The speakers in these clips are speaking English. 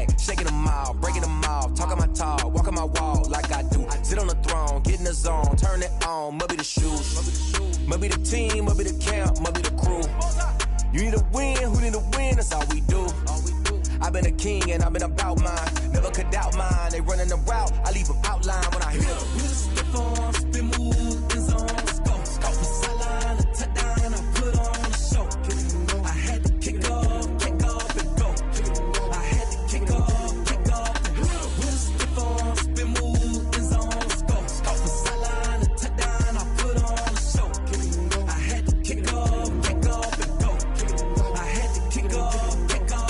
back, shaking them all, breaking them off, talking my talk, walking my walk like I do. Sit on the throne, get in the zone, turn it on, must be the shoes, must be the team, must be the camp, must be the crew. You need a win, who need a win, that's all we do. I've been a king and I've been about mine, never could doubt mine. They running the route, I leave them outline when I hear them. Stiff on, spin move, in zone, let's go. Go for sideline, a touchdown, I put on a show. I had to kick off and go. I had to kick off and go. Stiff on, spin move, in zone, let's go. Go for sideline, a touchdown, I put on a show. I had to kick off and go. I had to kick off and go.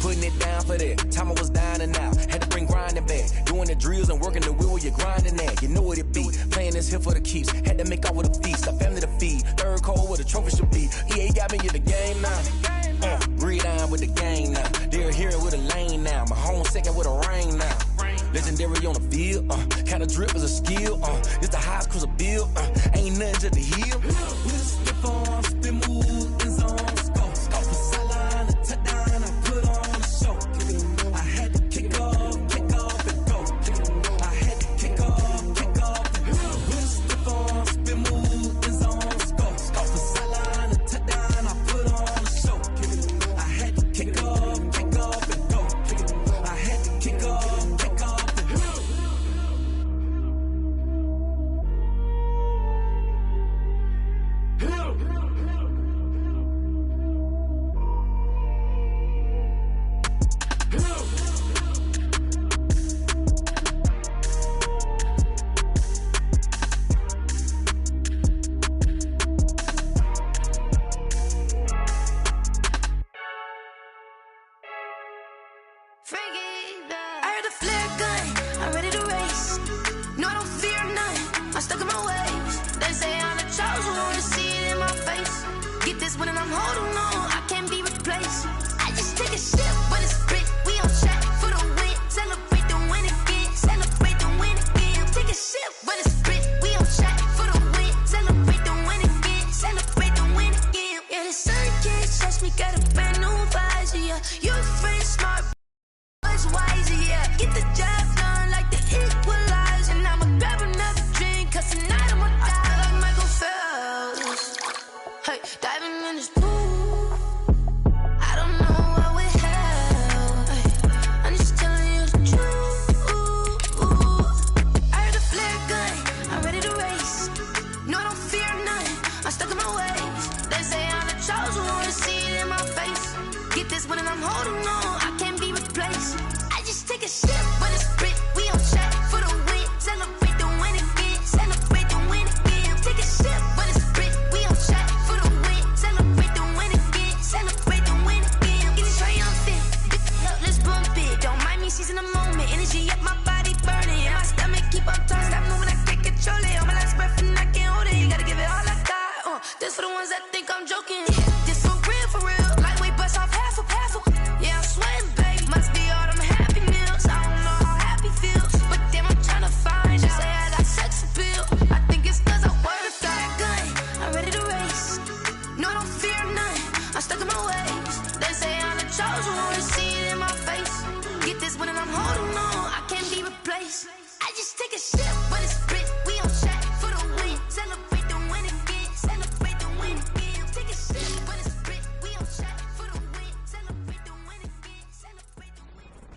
Putting it down for that. Time I was down and out. Had to bring grinding back. Doing the drills and working the wheel where you're grinding at. You know what it be. Playing this here for the keeps. Had to make out with a feast. A family to feed. Third cold where the trophy should be. EA got me in the game now. Breathe on with the game now. They're here with a lane now. My home second with a rain now. Legendary on the field. Kinda drip is a skill. It's the highest cruise a bill. Ain't nothing to the heel. We'll slip on, spin move, in zone, go. Go for sideline, a touchdown, I put on a show. I had to kick off and go. I had to kick off and go. We'll slip on, spin move, in zone, go. Go for sideline, a touchdown, I put on a show. I had to kick off and go. I had to kick off and go. I heard the flare gun, I'm ready to race. No, I don't fear none, I'm stuck in my ways. They say I'm the chosen one, see it in my face. Get this one and I'm holding on, I can't be replaced. I just take a sip, but it's split, we on track for the win. Celebrate the win again, celebrate the win again. Take a sip, but it's split, we on track for the win. Celebrate the win again, celebrate the win again. Yeah, the sun can't touch me, got a brand new visor, yeah. You're friend smart, wiser, yeah. Get the job done like the equalizer. And I'ma grab another drink, cause tonight I'ma die like Michael Phelps. Hey, diving in this pool, I don't know what we have. Hey, I'm just telling you the truth. I heard the flare gun, I'm ready to race. No, I don't fear none, I'm stuck in my ways. They say I'm the chosen one, see it in my face. Get this one and I'm holding on, I can't be replaced. Take a sip, but it's split, we on track for the win. Celebrate the win again, celebrate the win again. Take a sip, but it's split, we on track for the win. Celebrate the win again, celebrate the win again. Get it triumphant, let's bump it. Don't mind me, she's in the moment. Energy up, my body burning. My stomach keep up turning, stop moving, I can't control it. On my last breath and I can't hold it. You gotta give it all I got. This for the ones that think I'm joking. This for real. Lightweight bust off half a. Yeah, I'm sweating, babe. Must be all them happy meals. I don't know how happy feels, but damn, I'm tryna find you. Say I got sex appeal. I think it's cause I work a fire gun. I'm ready to race. No, I don't fear none. I'm stuck in my ways. They say I'm the chosen one, see it in my face. Get this one and I'm holding on, I can't be replaced. I just take a sip, but it's split. We on track for the win. Celebrate the win again. Celebrate the win again. Take a sip, but it's split. We on track for the win. Celebrate the win again. Celebrate the win again.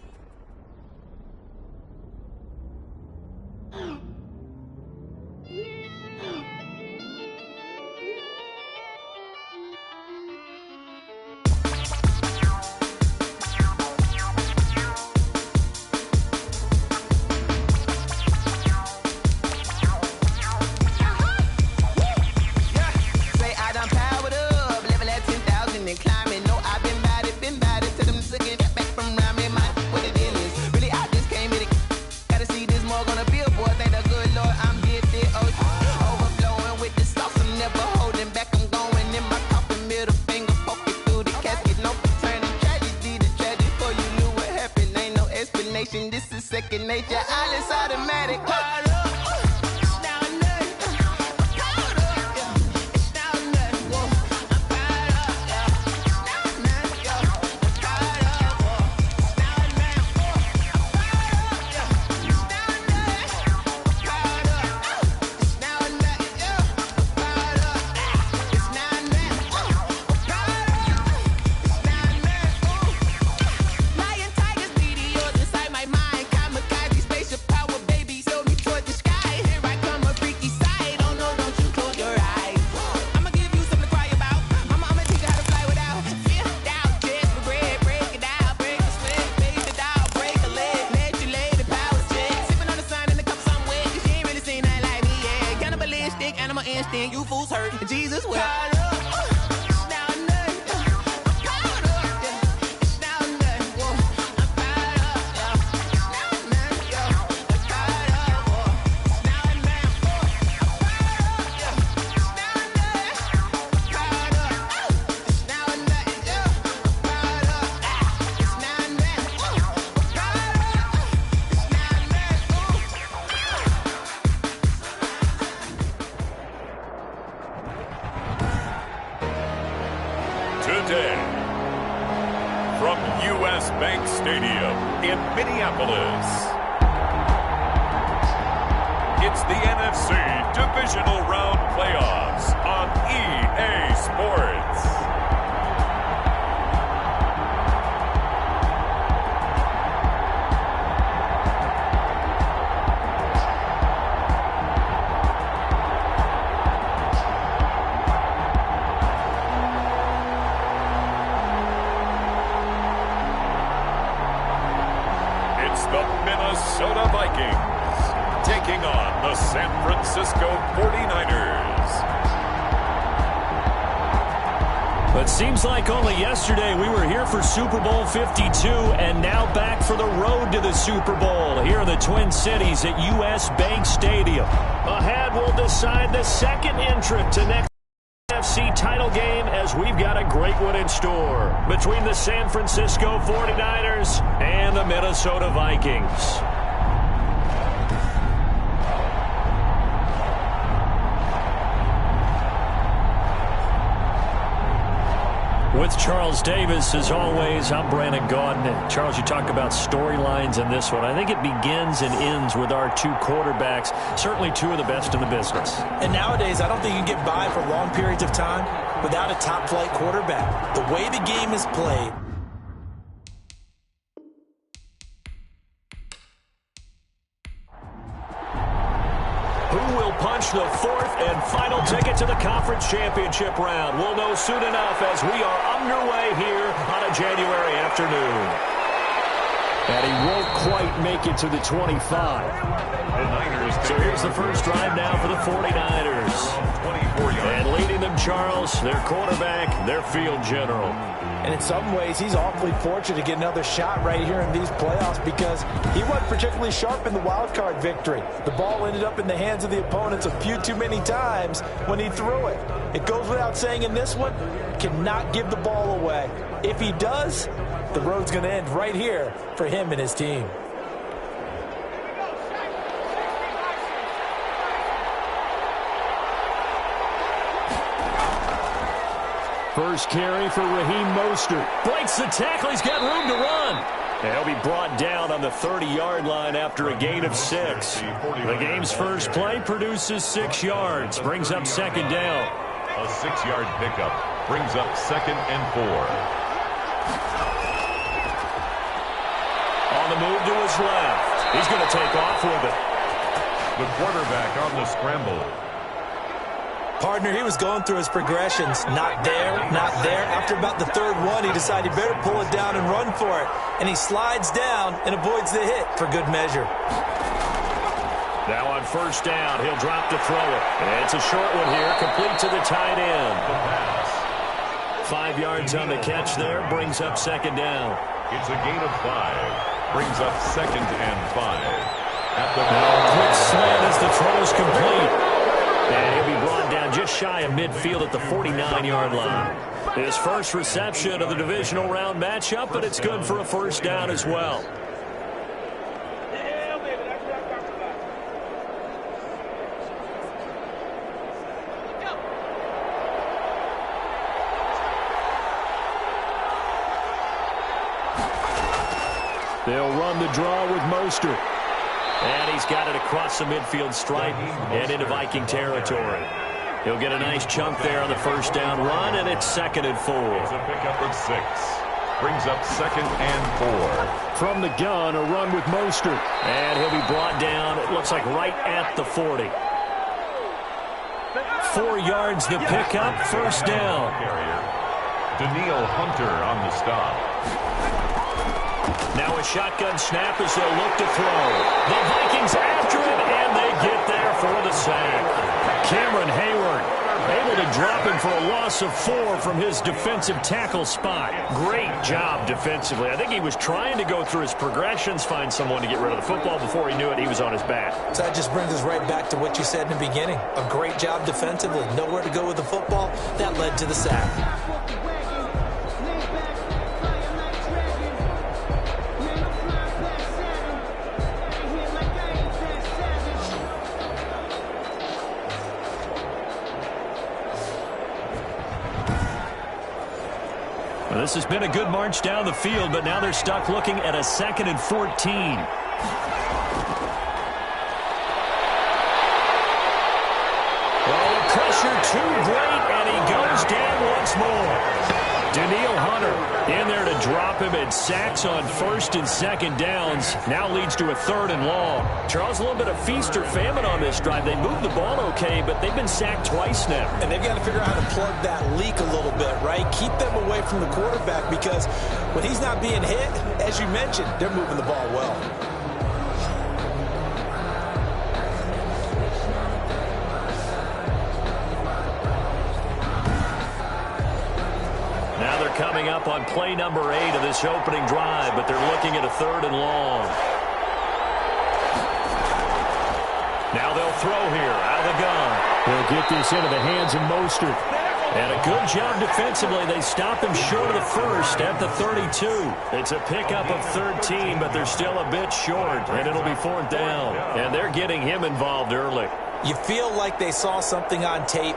This is second nature, all is automatic. Stadium in Minneapolis. It's the NFC Divisional Round Playoffs on EA Sports. The Minnesota Vikings taking on the San Francisco 49ers. But seems like only yesterday we were here for Super Bowl 52 and now back for the road to the Super Bowl here in the Twin Cities at US Bank Stadium. Ahead we'll decide the second entrant to next NFC title game as we've got a great one in store between the San Francisco 49ers and the Minnesota Vikings. With Charles Davis, as always, I'm Brandon Gaudin. Charles, you talk about storylines in this one. I think it begins and ends with our two quarterbacks, certainly two of the best in the business. And nowadays, I don't think you can get by for long periods of time without a top-flight quarterback. The way the game is played. Who will punch the fourth and final ticket to the conference championship round? We'll know soon enough as we are underway here on a January afternoon. And he won't quite make it to the 25. So here's the first drive now for the 49ers. And leading them, Charles, their quarterback, their field general. And in some ways, he's awfully fortunate to get another shot right here in these playoffs because he wasn't particularly sharp in the wild card victory. The ball ended up in the hands of the opponents a few too many times when he threw it. It goes without saying in this one, cannot give the ball away. If he does, the road's going to end right here for him and his team. First carry for Raheem Mostert. Breaks the tackle. He's got room to run. And he'll be brought down on the 30-yard line after a gain of 6. The game's first play produces 6 yards. Brings up second down. A 6-yard pickup brings up 2nd and 4. On the move to his left. He's going to take off with it. The quarterback on the scramble. Partner, he was going through his progressions. Not there, not there. After about the third one, he decided he better pull it down and run for it. And he slides down and avoids the hit for good measure. Now on first down, he'll drop to throw it. And it's a short one here, complete to the tight end. 5 yards on the catch there, brings up second down. It's a gain of 5. Brings up 2nd and 5. At the quick slant as the throw is complete. And he'll be brought down just shy of midfield at the 49-yard line. His first reception of the divisional round matchup, but it's good for a first down as well. They'll run the draw with Mostert. And he's got it across the midfield stripe and into Viking territory. He'll get a nice chunk there on the first down run, and it's 2nd and 4. It's a pickup of 6. Brings up 2nd and 4. From the gun, a run with Mostert. And he'll be brought down, it looks like right at the 40. 4 yards the pickup, first down. Daniil Hunter on the stop. Now a shotgun snap as they'll look to throw. The Vikings after it, and they get there for the sack. Cameron Hayward able to drop him for a loss of 4 from his defensive tackle spot. Great job defensively. I think he was trying to go through his progressions, find someone to get rid of the football. Before he knew it, he was on his back. So that just brings us right back to what you said in the beginning. A great job defensively. Nowhere to go with the football. That led to the sack. This has been a good march down the field, but now they're stuck looking at a 2nd and 14. Oh, the pressure too great, and he goes down once more. Daniil Hunter in there to drop him, and sacks on 1st and 2nd downs. Now leads to a 3rd and long. Charles, a little bit of feast or famine on this drive. They moved the ball okay, but they've been sacked twice now. And they've got to figure out how to plug that leak a little bit, right? Keep them away from the quarterback, because when he's not being hit, as you mentioned, they're moving the ball well. Now they're coming up on play number 8 of this opening drive, but they're looking at a 3rd and long. Now they'll throw here out of the gun. They'll get this into the hands of Mostert. And a good job defensively. They stop him short of the 1st at the 32. It's a pickup of 13, but they're still a bit short, and it'll be 4th down. And they're getting him involved early. You feel like they saw something on tape,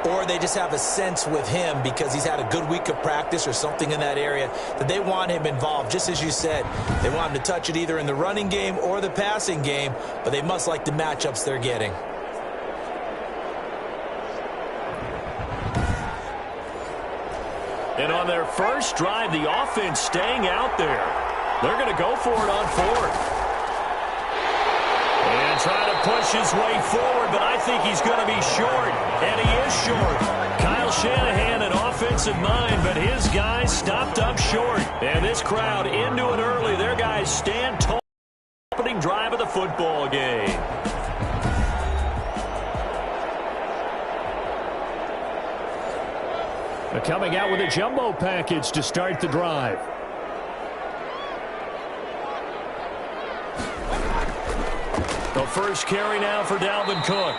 or they just have a sense with him because he's had a good week of practice or something in that area that they want him involved. Just as you said, they want him to touch it either in the running game or the passing game, but they must like the matchups they're getting. And on their first drive, the offense staying out there. They're going to go for it on 4th. And trying to push his way forward, but I think he's going to be short. And he is short. Kyle Shanahan, an offensive mind, but his guys stopped up short. And this crowd into it early. Their guys stand tall. Opening drive of the football game. They're coming out with a jumbo package to start the drive. The first carry now for Dalvin Cook.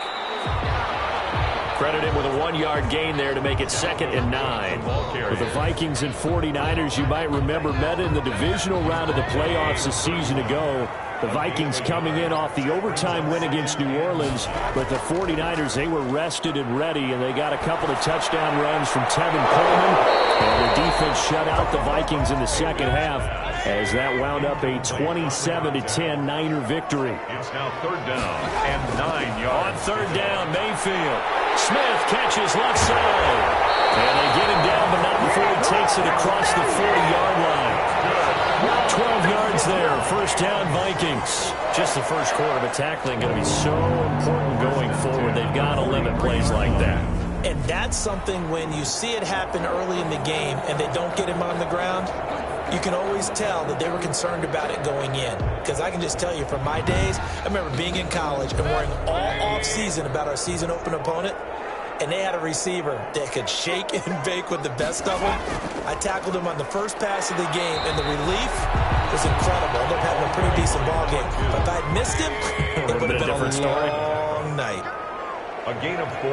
Credit him with a 1-yard gain there to make it 2nd and 9. With the Vikings and 49ers, you might remember, met in the divisional round of the playoffs a season ago. The Vikings coming in off the overtime win against New Orleans, but the 49ers, they were rested and ready, and they got a couple of touchdown runs from Tevin Coleman, and the defense shut out the Vikings in the second half as that wound up a 27-10 Niner victory. It's now 3rd down and 9 yards. On 3rd down, Mayfield. Smith catches left side. And they get him down, but not before he takes it across the 40-yard line. 12 yards there, 1st down Vikings. Just the first quarter, but tackling going to be so important going forward. They've got to limit plays like that. And that's something when you see it happen early in the game and they don't get him on the ground, you can always tell that they were concerned about it going in. Because I can just tell you from my days, I remember being in college and worrying all off-season about our season open opponent, and they had a receiver that could shake and bake with the best of them. I tackled him on the first pass of the game, and the relief was incredible. I ended up having a pretty decent ball game. But if I'd missed him, it would have been a long night. A gain of 4.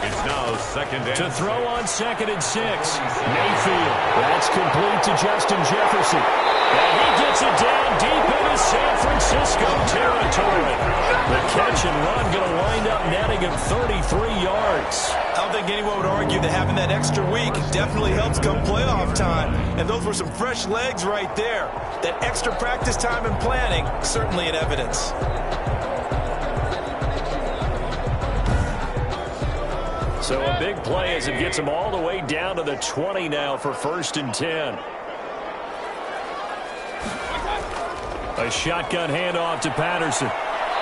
It's now 2nd and to throw on 2nd and 6. Mayfield. That's complete to Justin Jefferson. And he gets it down deep into San Francisco territory. The catch and run going to wind up netting him 33 yards. I don't think anyone would argue that having that extra week definitely helps come playoff time. And those were some fresh legs right there. That extra practice time and planning, certainly in evidence. So a big play as it gets them all the way down to the 20 now for 1st and 10. A shotgun handoff to Patterson.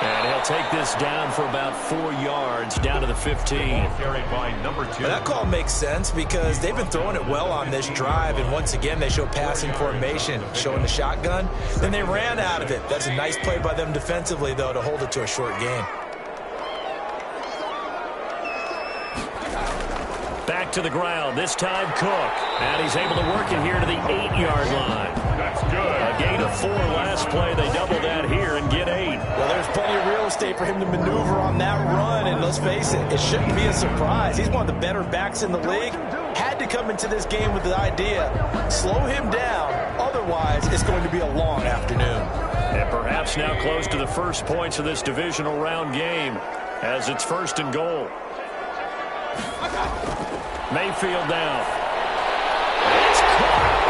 And he'll take this down for about 4 yards, down to the 15. Carried by number 2. Well, that call makes sense because they've been throwing it well on this drive, and once again they show passing formation, showing the shotgun. Then they ran out of it. That's a nice play by them defensively, though, to hold it to a short gain. Back to the ground, this time Cook. And he's able to work it here to the 8-yard line. That's good. A gain of 4 last play. They double that here and get 8. Well, there's plenty of real estate for him to maneuver on that run, and let's face it, it shouldn't be a surprise. He's one of the better backs in the league. Had to come into this game with the idea, slow him down, otherwise it's going to be a long afternoon. And perhaps now close to the first points of this divisional round game as it's 1st and goal. Mayfield down. It's caught.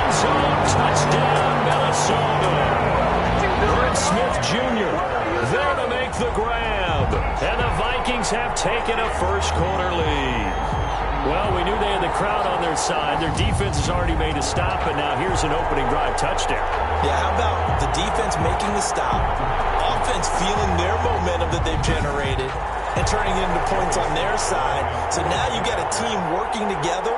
end zone. Touchdown, Minnesota. Aaron Smith Jr. there to make the grab. And the Vikings have taken a first-quarter lead. Well, we knew they had the crowd on their side. Their defense has already made a stop, and now here's an opening drive touchdown. Yeah, how about the defense making the stop, offense feeling their momentum that they've generated, and turning it into points on their side. So now you got a team working together,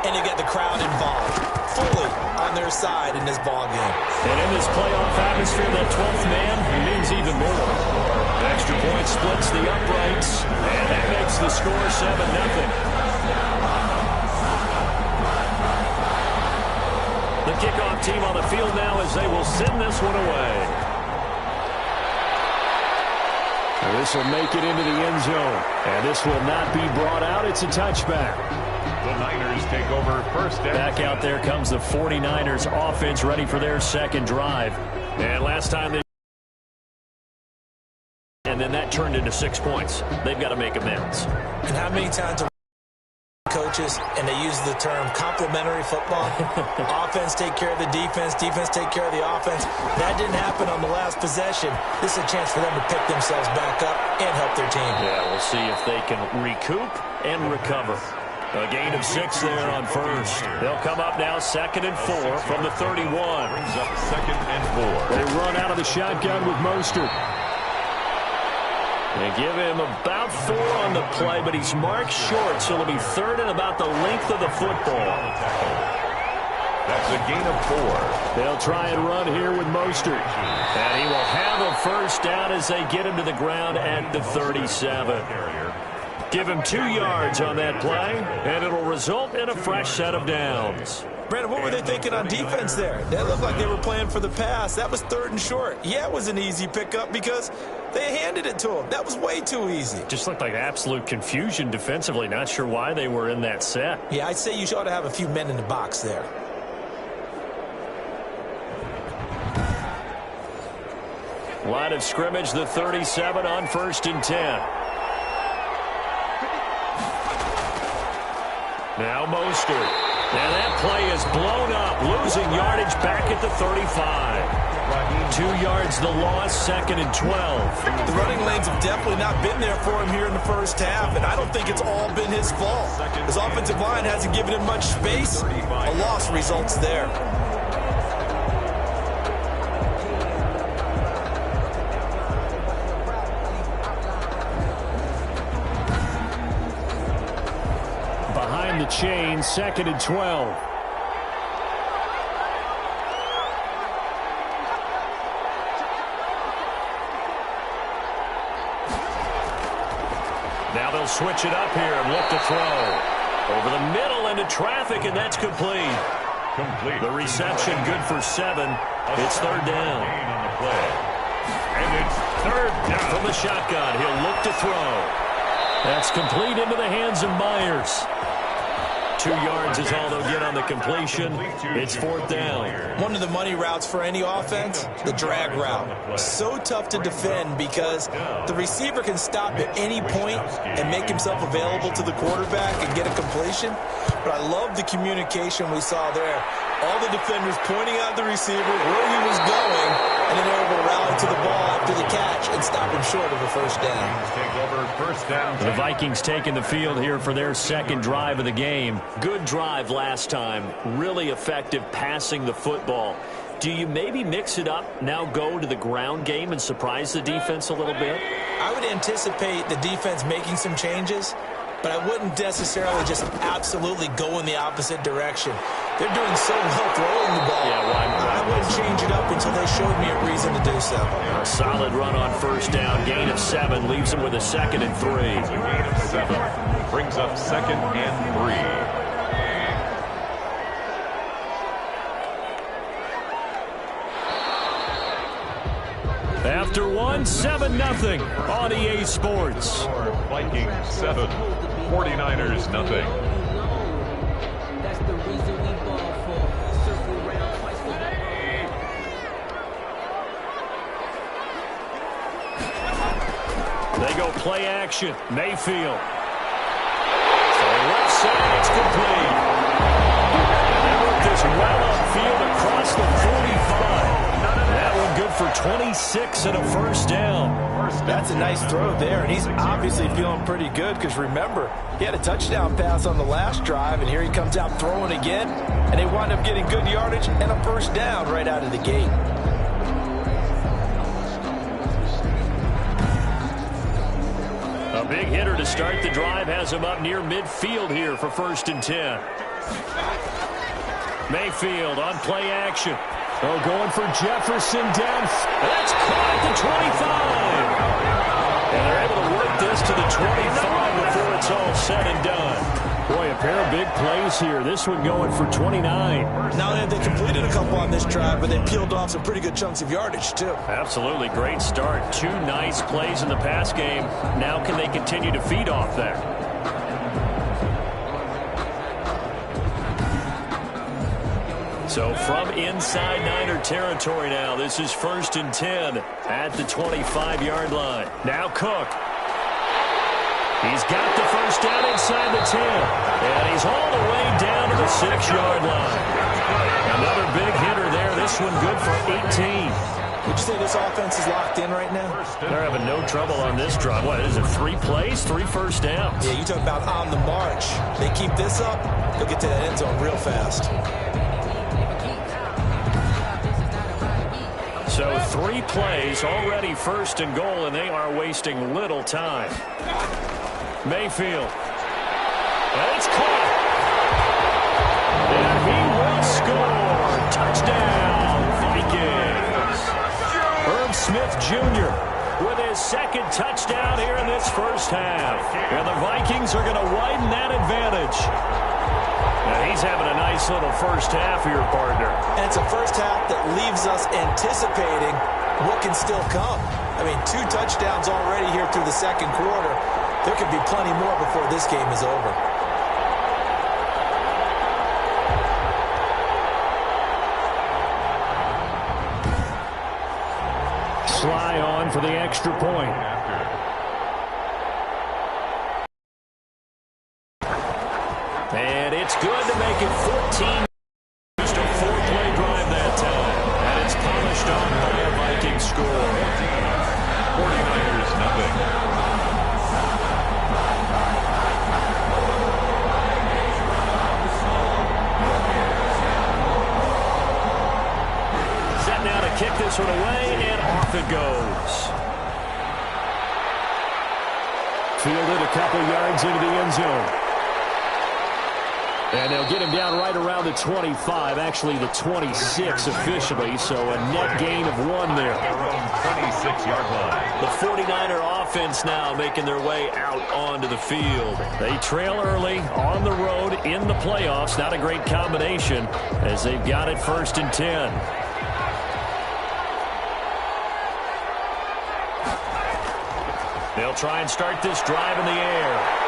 and you got the crowd involved fully on their side in this ballgame. And in this playoff atmosphere, that 12th man means even more. Extra point splits the uprights, and that makes the score 7-0. The kickoff team on the field now as they will send this one away. And this will make it into the end zone. And this will not be brought out. It's a touchback. The Niners take over first down. Back out there comes the 49ers offense ready for their second drive. And last time they... And then that turned into 6 points. They've got to make amends. And how many times are coaches, and they use the term complementary football? Offense take care of the defense, defense take care of the offense. That didn't happen on the last possession. This is a chance for them to pick themselves back up and help their team. Yeah, we'll see if they can recoup and recover. A gain of 6 there on first. They'll come up now 2nd and 4 from the 31. Brings up 2nd and 4. They run out of the shotgun with Mostert. They give him about 4 on the play, but he's marked short, so it'll be 3rd and about the length of the football. That's a gain of 4. They'll try and run here with Mostert. And he will have a first down as they get him to the ground at the 37. Give him 2 yards on that play, and it'll result in a fresh set of downs. Brandon, what were they thinking on defense there? That looked like they were playing for the pass. That was 3rd and short. Yeah, it was an easy pickup because they handed it to him. That was way too easy. Just looked like absolute confusion defensively. Not sure why they were in that set. Yeah, I'd say you ought to have a few men in the box there. Line of scrimmage, the 37 on 1st and 10. Now Mostert. And that play is blown up, losing yardage back at the 35. 2 yards the loss, 2nd and 12. The running lanes have definitely not been there for him here in the first half, and I don't think it's all been his fault. His offensive line hasn't given him much space. A loss results there. The chain, 2nd and 12. Now they'll switch it up here and look to throw. Over the middle into traffic, and that's complete. The reception good for 7. It's 3rd down. On the play. And it's 3rd down. From the shotgun, he'll look to throw. That's complete into the hands of Myers. 2 yards is all they'll get on the completion. It's 4th down. One of the money routes for any offense, the drag route. So tough to defend because the receiver can stop at any point and make himself available to the quarterback and get a completion. But I love the communication we saw there. All the defenders pointing out the receiver, where he was going, and then able to rally to the ball after the catch and stop him short of a first down. Take over first down. The Vikings taking the field here for their 2nd drive of the game. Good drive last time. Really effective passing the football. Do you maybe mix it up, now go to the ground game and surprise the defense a little bit? I would anticipate the defense making some changes, but I wouldn't necessarily just absolutely go in the opposite direction. They're doing so well throwing the ball. Yeah, why? I wouldn't change it up until they showed me a reason to do so. A solid run on first down. Gain of 7 leaves them with a 2nd and 3. A gain of 7 brings up 2nd and 3. After 1, 7-0 on EA Sports. Vikings 7, 49ers 0. They go play action. Mayfield. So left side, it's complete. They work this well upfield across the 45. That one good for 26 and a first down. That's a nice throw there, and he's obviously feeling pretty good because, remember, he had a touchdown pass on the last drive, and here he comes out throwing again, and they wind up getting good yardage and a first down right out of the gate. A big hitter to start the drive has him up near midfield here for 1st and 10. Mayfield on play action. Oh, going for Jefferson down. That's caught at the 25. And they're able to work this to the 25 before it's all said and done. Boy, a pair of big plays here. This one going for 29. Not only have they completed a couple on this drive, but they peeled off some pretty good chunks of yardage, too. Absolutely. Great start. 2 nice plays in the pass game. Now can they continue to feed off that? So from inside Niner territory now, this is 1st and 10 at the 25-yard line. Now Cook. He's got the first down inside the 10. And he's all the way down to the 6-yard line. Another big hitter there. This one good for 18. Would you say this offense is locked in right now? They're having no trouble on this drive. What is it, 3 plays, 3 first downs? Yeah, you talk about on the march. They keep this up, they'll get to that end zone real fast. So 3 plays, already 1st and goal, and they are wasting little time. Mayfield. And it's caught. And he will score. Touchdown, Vikings. Herb Smith Jr. with his 2nd touchdown here in this first half. And the Vikings are going to widen that advantage. Now he's having a nice little first half here, partner. And it's a first half that leaves us anticipating what can still come. I mean, 2 touchdowns already here through the 2nd quarter. There could be plenty more before this game is over. Sly on for the extra point. And it's good to make it 14. Just a 4-play drive that time. And it's polished on by a Viking score. 49ers nothing. Set now to kick this one away, and off it goes. Fielded a couple yards into the end zone. And they'll get him down right around the 25, actually the 26 officially, so a net gain of 1 there. Their own 26-yard line. The 49er offense now making their way out onto the field. They trail early on the road in the playoffs. Not a great combination as they've got it 1st and 10. They'll try and start this drive in the air.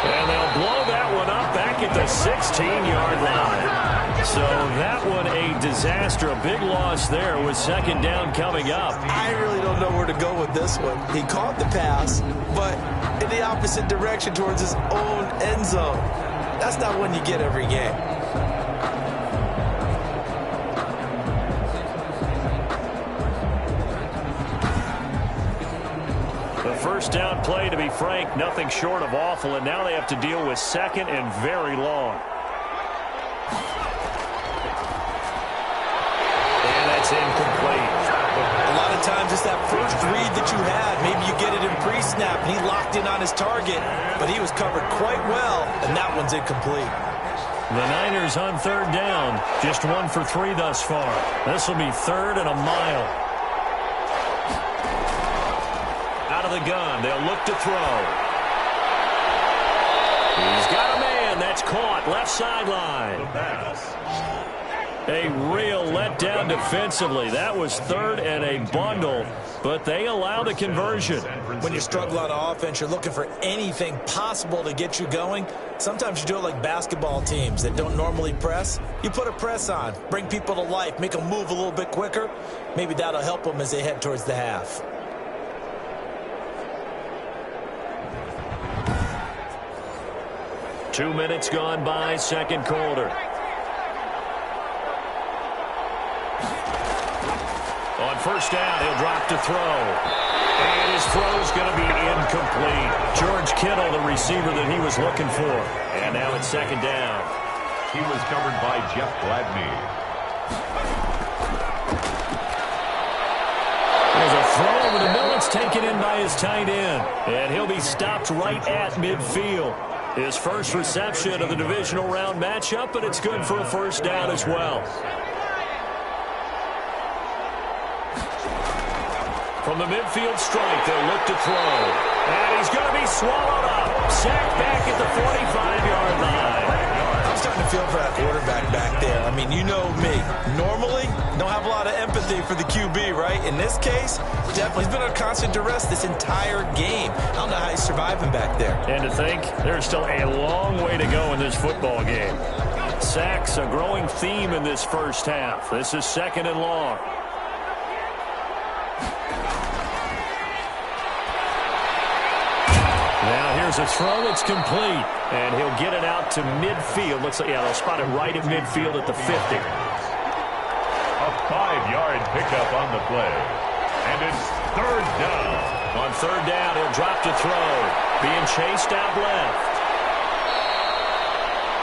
And they'll blow that one up back at the 16-yard line. So that one a disaster. A big loss there with 2nd down coming up. I really don't know where to go with this one. He caught the pass, but in the opposite direction towards his own end zone. That's not one you get every game. First down play, to be frank, nothing short of awful, and now they have to deal with 2nd and very long. And that's incomplete. A lot of times it's that first read that you had. Maybe you get it in pre-snap, and he locked in on his target, but he was covered quite well, and that one's incomplete. The Niners on 3rd down, just 1 for 3 thus far. This will be 3rd and a mile. Out of the gun, they'll look to throw. He's got a man. That's caught. Left sideline. A real letdown defensively. That was 3rd and a bundle, but they allow the conversion. When you struggle on offense, you're looking for anything possible to get you going. Sometimes you do it like basketball teams that don't normally press. You put a press on, bring people to life, make them move a little bit quicker. Maybe that'll help them as they head towards the half. Two minutes gone by, 2nd quarter. first down. He'll drop to throw. And his throw's going to be incomplete. George Kittle, the receiver that he was looking for. And now it's second down. He was covered by Jeff Gladney. There's a throw over the middle. It's taken in by his tight end. And he'll be stopped right at midfield. His first reception of the divisional round matchup, but it's good for a first down as well. From the midfield strike, they'll look to throw. And he's going to be swallowed up. Sacked back at the 45-yard line. I'm starting to feel for that quarterback back there. I mean, you know me. Normally, don't have a lot of empathy for the QB, right? In this case, definitely he's been under constant duress this entire game. I don't know how he's surviving back there. And to think, there's still a long way to go in this football game. Sacks, a growing theme in this first half. This is second and long. Now here's a throw. It's complete. And he'll get it out to midfield. Looks like, yeah, they'll spot it right at midfield at the 50. A 5-yard pickup on the play. And it's third down. On third down, he'll drop to throw. Being chased out left.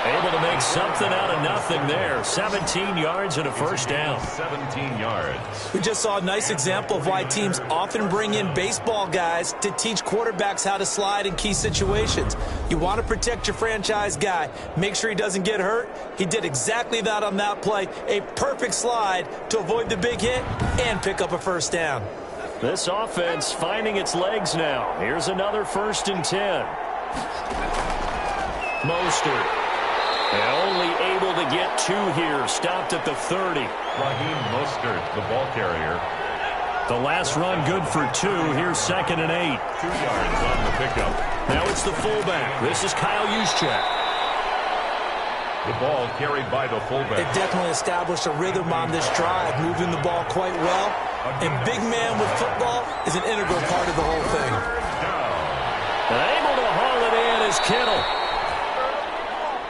Able to make something out of nothing there. 17 yards and a first down. 17 yards. We just saw a nice example of why teams often bring in baseball guys to teach quarterbacks how to slide in key situations. You want to protect your franchise guy. Make sure he doesn't get hurt. He did exactly that on that play. A perfect slide to avoid the big hit and pick up a first down. This offense finding its legs now. Here's another 1st and 10. Mostert. Only able to get 2 here. Stopped at the 30. Raheem Mostert, the ball carrier. The last run good for 2. Here's 2nd and 8. 2 yards on the pickup. Now it's the fullback. This is Kyle Juszczyk. The ball carried by the fullback. They definitely established a rhythm on this drive, moving the ball quite well. And big man with football is an integral part of the whole thing. Able to haul it in is Kittle.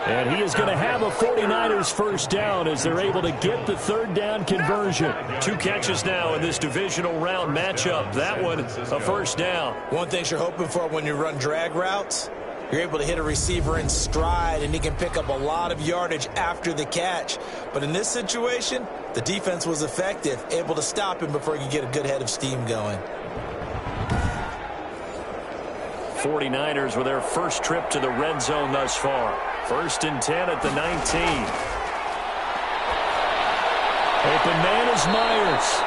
And he is going to have a 49ers first down as they're able to get the third down conversion. 2 catches now in this divisional round matchup. That one, a first down. One thing you're hoping for when you run drag routes, you're able to hit a receiver in stride, and he can pick up a lot of yardage after the catch. But in this situation, the defense was effective, able to stop him before he could get a good head of steam going. 49ers with their first trip to the red zone thus far. 1st and 10 at the 19. Open man is Myers.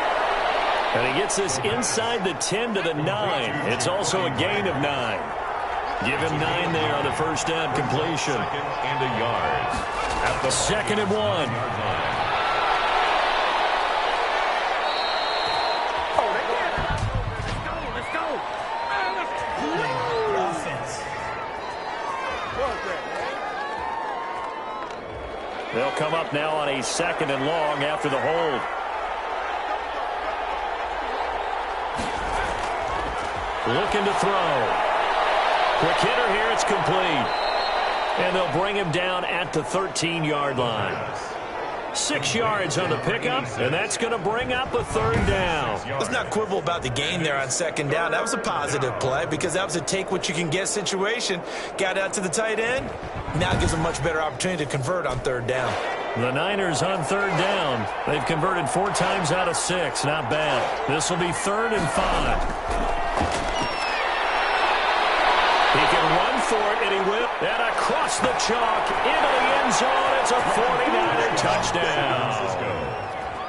And he gets this inside the 10 to the 9. It's also a gain of 9. Give him 9 there on the first down completion. 2nd and a yard. At the 2nd and 1. They'll come up now on a 2nd and long after the hold. Looking to throw. Quick hitter here, it's complete. And they'll bring him down at the 13-yard line. 6 yards on the pickup, and that's going to bring up a third down. Let's not quibble about the gain there on 2nd down. That was a positive play because that was a take-what-you-can-get situation. Got out to the tight end. Now gives a much better opportunity to convert on 3rd down. The Niners on 3rd down. They've converted 4 times out of 6. Not bad. This will be 3rd and 5. He can run for it, and he will. And across the chalk, into the end zone. It's a 49er touchdown.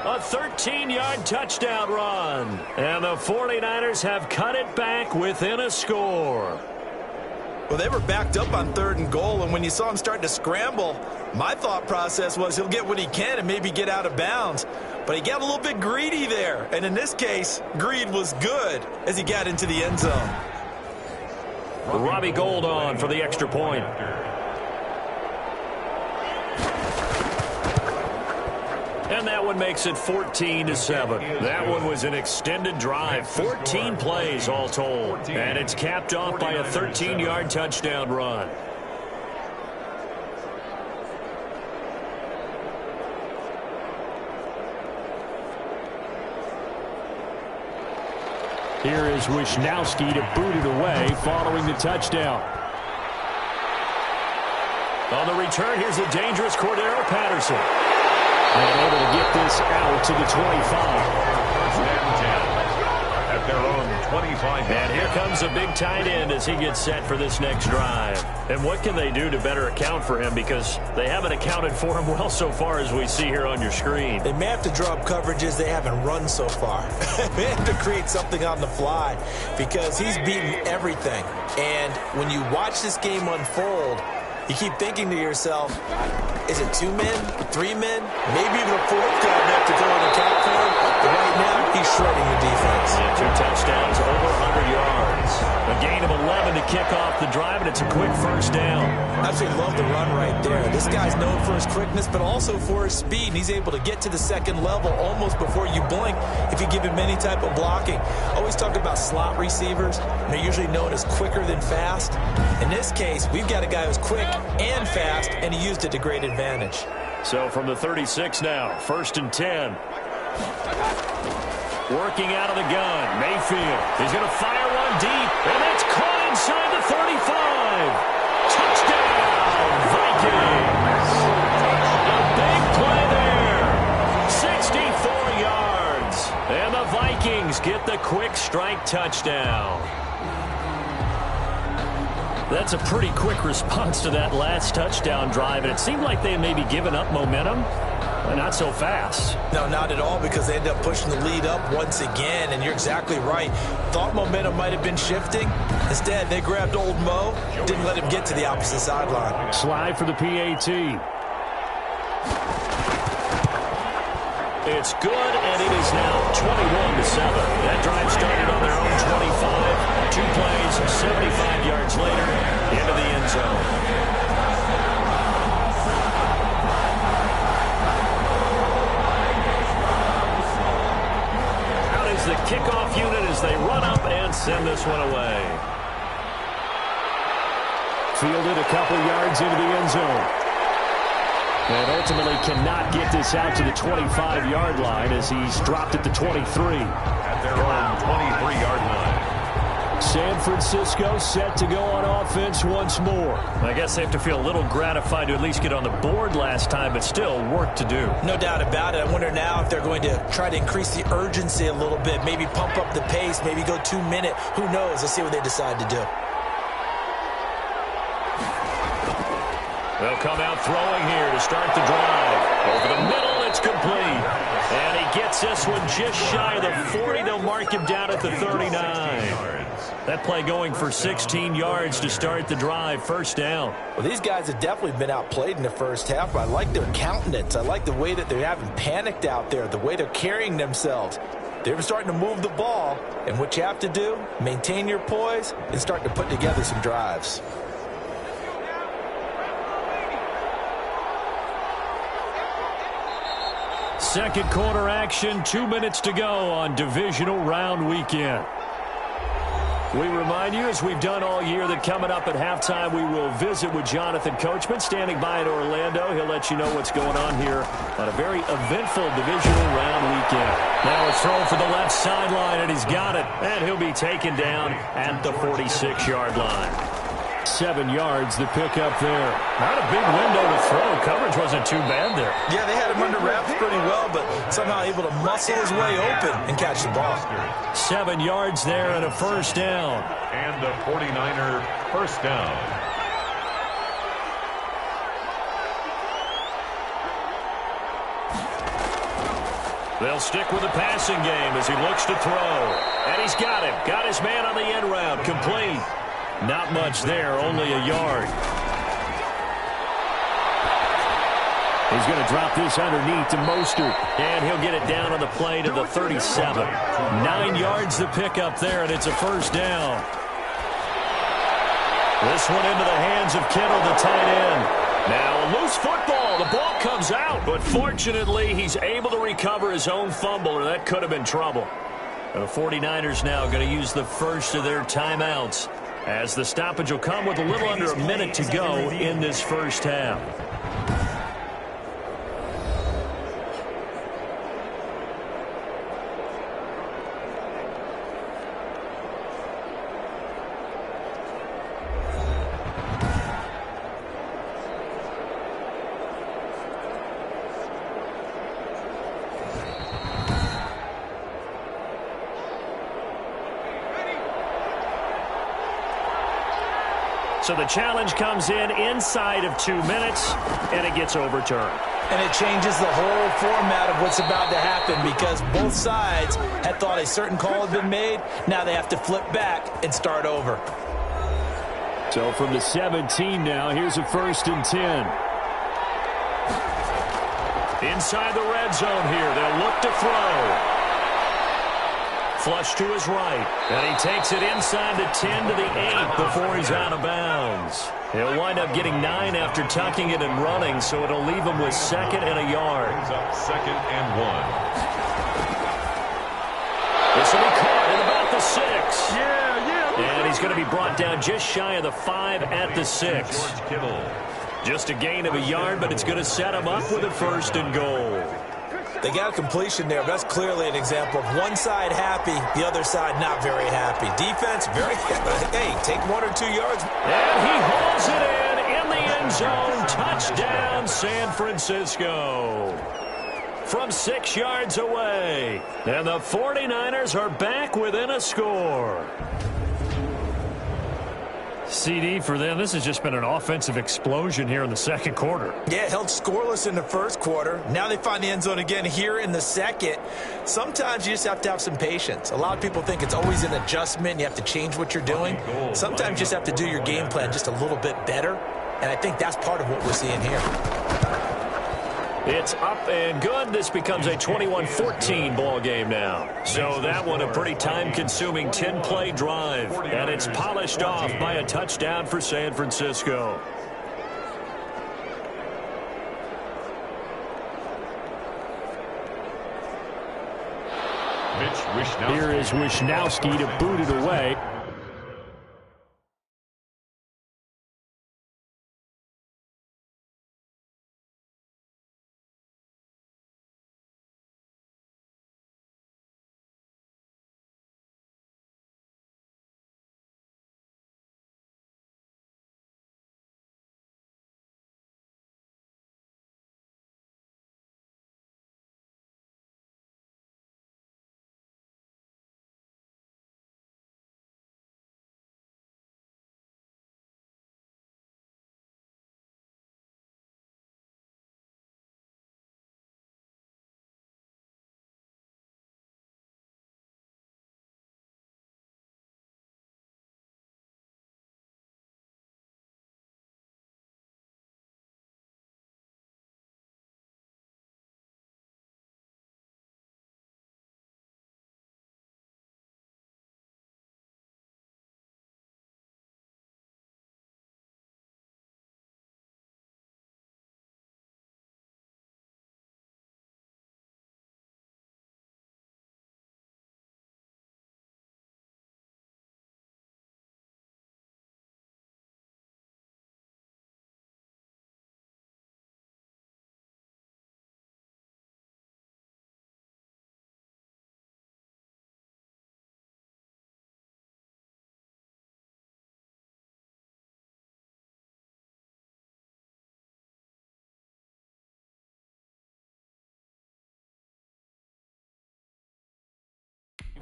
A 13-yard touchdown run. And the 49ers have cut it back within a score. Well, they were backed up on 3rd and goal, and when you saw him starting to scramble, my thought process was he'll get what he can and maybe get out of bounds. But he got a little bit greedy there. And in this case, greed was good as he got into the end zone. Robbie Gould on for the extra point. And that one makes it 14-7. That one was an extended drive. 14 plays all told. And it's capped off by a 13-yard touchdown run. Here is Wisnowski to boot it away following the touchdown. On the return, here's a dangerous Cordero Patterson. And able to get this out to the 25. At their own 25. And here comes a big tight end as he gets set for this next drive. And what can they do to better account for him? Because they haven't accounted for him well so far, as we see here on your screen. They may have to drop coverages they haven't run so far. They have to create something on the fly because he's beaten everything. And when you watch this game unfold, you keep thinking to yourself, is it 2 men, 3 men, maybe even a fourth guy left to throw in the cap for him? But right now, he's shredding the defense. And 2 touchdowns, over 100 yards. A gain of 11 to kick off the drive, and it's a quick first down. I absolutely love the run right there. This guy's known for his quickness, but also for his speed. And he's able to get to the second level almost before you blink if you give him any type of blocking. I always talk about slot receivers, and they're usually known as quicker than fast. In this case, we've got a guy who's quick and fast, and he used it to great advantage. So from the 36 now, 1st and 10. Working out of the gun, Mayfield. He's going to fire one deep, and that's caught inside the 35. Touchdown, Vikings. A big play there. 64 yards. And the Vikings get the quick strike touchdown. That's a pretty quick response to that last touchdown drive, and it seemed like they had maybe given up momentum. Not so fast. No, not at all, because they ended up pushing the lead up once again, and you're exactly right. Thought momentum might have been shifting. Instead, they grabbed old Mo, didn't let him get to the opposite sideline. Slide for the PAT. It's good, and it is now 21-7. That drive started on their own 25. 2 plays, 75 yards later, into the end zone. The kickoff unit as they run up and send this one away. Fielded a couple yards into the end zone. And ultimately cannot get this out to the 25-yard line as he's dropped at the 23. At their own 23-yard line. San Francisco set to go on offense once more. I guess they have to feel a little gratified to at least get on the board last time, but still work to do. No doubt about it. I wonder now if they're going to try to increase the urgency a little bit, maybe pump up the pace, maybe go 2-minute. Who knows? Let's see what they decide to do. They'll come out throwing here to start the drive. Over the middle, it's complete. And he gets this one just shy of the 40. They'll mark him down at the 39. That play going for 16 yards to start the drive. First down. Well, these guys have definitely been outplayed in the first half, but I like their countenance. I like the way that they haven't panicked out there, the way they're carrying themselves. They're starting to move the ball, and what you have to do, maintain your poise and start to put together some drives. Second quarter action, 2 minutes to go on Divisional Round Weekend. We remind you, as we've done all year, that coming up at halftime, we will visit with Jonathan Coachman, standing by in Orlando. He'll let you know what's going on here on a very eventful Divisional Round Weekend. Now a throw for the left sideline, and he's got it. And he'll be taken down at the 46-yard line. 7 yards, the pickup there. Not a big window to throw. Coverage wasn't too bad there. Yeah, they had him under wraps pretty well, but somehow able to muscle his way open and catch the ball. 7 yards there and a first down. And a 49er first down. They'll stick with the passing game as he looks to throw. And he's got him. Got his man on the end route. Complete. Not much there, only a yard. He's going to drop this underneath to Mostert. And he'll get it down on the play to the 37. 9 yards to pick up there, and it's a first down. This one into the hands of Kittle, the tight end. Now a loose football. The ball comes out, but fortunately he's able to recover his own fumble, or that could have been trouble. The 49ers now going to use the first of their timeouts, as the stoppage will come with a little under a minute to go in this first half. So the challenge comes in inside of 2 minutes, and it gets overturned. And it changes the whole format of what's about to happen because both sides had thought a certain call had been made. Now they have to flip back and start over. So from the 17 now, here's a 1st and 10. Inside the red zone here, they'll look to throw. Flush to his right, and he takes it inside the 10 to the 8 before he's out of bounds. He'll wind up getting 9 after tucking it and running, so it'll leave him with 2nd and a yard. Up 2nd and 1. This will be caught at about the 6. And he's going to be brought down just shy of the 5 at the 6. Just a gain of a yard, but it's going to set him up with a 1st and goal. They got a completion there. That's clearly an example of one side happy, the other side not very happy. Defense, very happy. Hey, take 1 or 2 yards. And he hauls it in the end zone. Touchdown, San Francisco. From 6 yards away. And the 49ers are back within a score. CD for them. This has just been an offensive explosion here in the 2nd quarter. Yeah, held scoreless in the 1st quarter. Now they find the end zone again here in the 2nd. Sometimes you just have to have some patience. A lot of people think it's always an adjustment. You have to change what you're doing. Sometimes you just have to do your game plan just a little bit better. And I think that's part of what we're seeing here. It's up and good. This becomes a 21-14 ball game now. So that one a pretty time-consuming 10-play drive. And it's polished off by a touchdown for San Francisco. Here is Wisnowski to boot it away.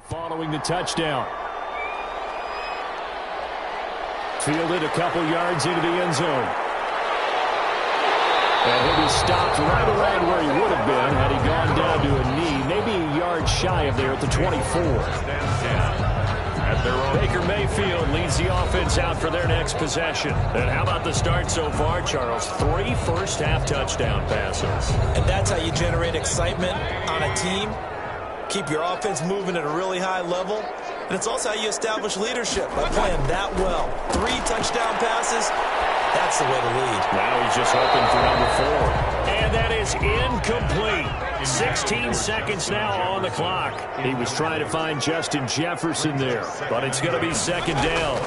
Following the touchdown. Fielded a couple yards into the end zone. And he'll be stopped right around where he would have been had he gone down to a knee, maybe a yard shy of there at the 24. Baker Mayfield leads the offense out for their next possession. And how about the start so far, Charles? 3 first-half touchdown passes. And that's how you generate excitement on a team. Keep your offense moving at a really high level. And it's also how you establish leadership by playing that well. 3 touchdown passes, that's the way to lead. Now he's just hoping for number 4. And that is incomplete. 16 seconds now on the clock. He was trying to find Justin Jefferson there, but it's going to be 2nd down.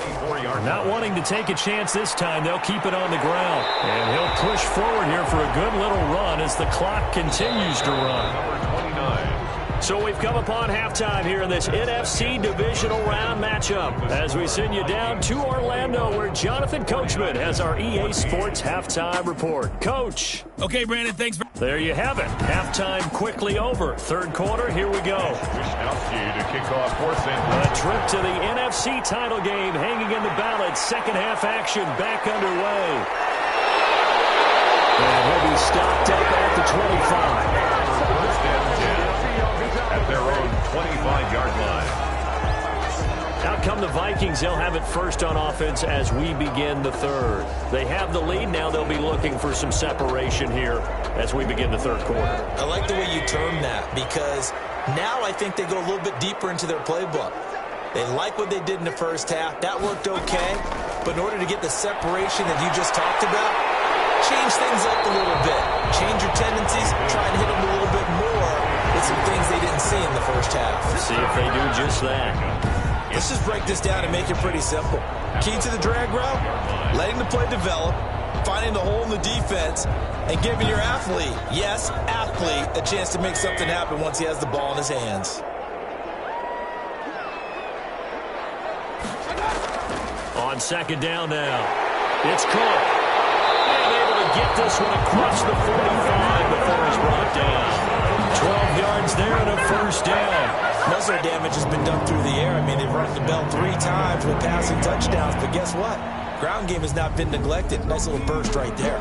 Not wanting to take a chance this time, they'll keep it on the ground. And he'll push forward here for a good little run as the clock continues to run. Number 29. So we've come upon halftime here in this NFC Divisional Round matchup as we send you down to Orlando where Jonathan Coachman has our EA Sports Halftime Report. Coach. Okay, Brandon, thanks. There you have it. Halftime quickly over. Third quarter, here we go. To kick off A trip to the NFC title game hanging in the balance. Second half action back underway. And he'll be stopped up at the 25. At their own 25-yard line. Out come the Vikings. They'll have it first on offense as we begin the third. They have the lead. Now they'll be looking for some separation here as we begin the third quarter. I like the way you term that because now I think they go a little bit deeper into their playbook. They like what they did in the first half. That worked okay. But in order to get the separation that you just talked about, change things up a little bit. Change your tendencies. Try and hit them a little bit more with some things they didn't see in the first half. See if they do just that. Let's just break this down and make it pretty simple. Key to the drag route, letting the play develop, finding the hole in the defense, and giving your athlete, yes, athlete, a chance to make something happen once he has the ball in his hands. On second down now, it's Cook. And able to get this one across the 45 before he's brought down. 12 yards there and a first down. Most of their damage has been done through the air. I mean, they've rung the bell 3 times with passing touchdowns, but guess what? Ground game has not been neglected. Nice little burst right there.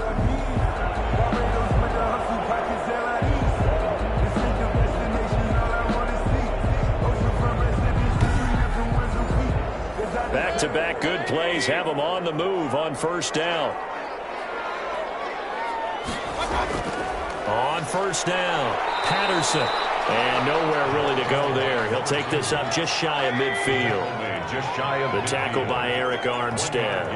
Back-to-back good plays have them on the move on first down. On first down, Patterson. And nowhere really to go there. He'll take this up just shy of midfield. The tackle by Eric Armstead.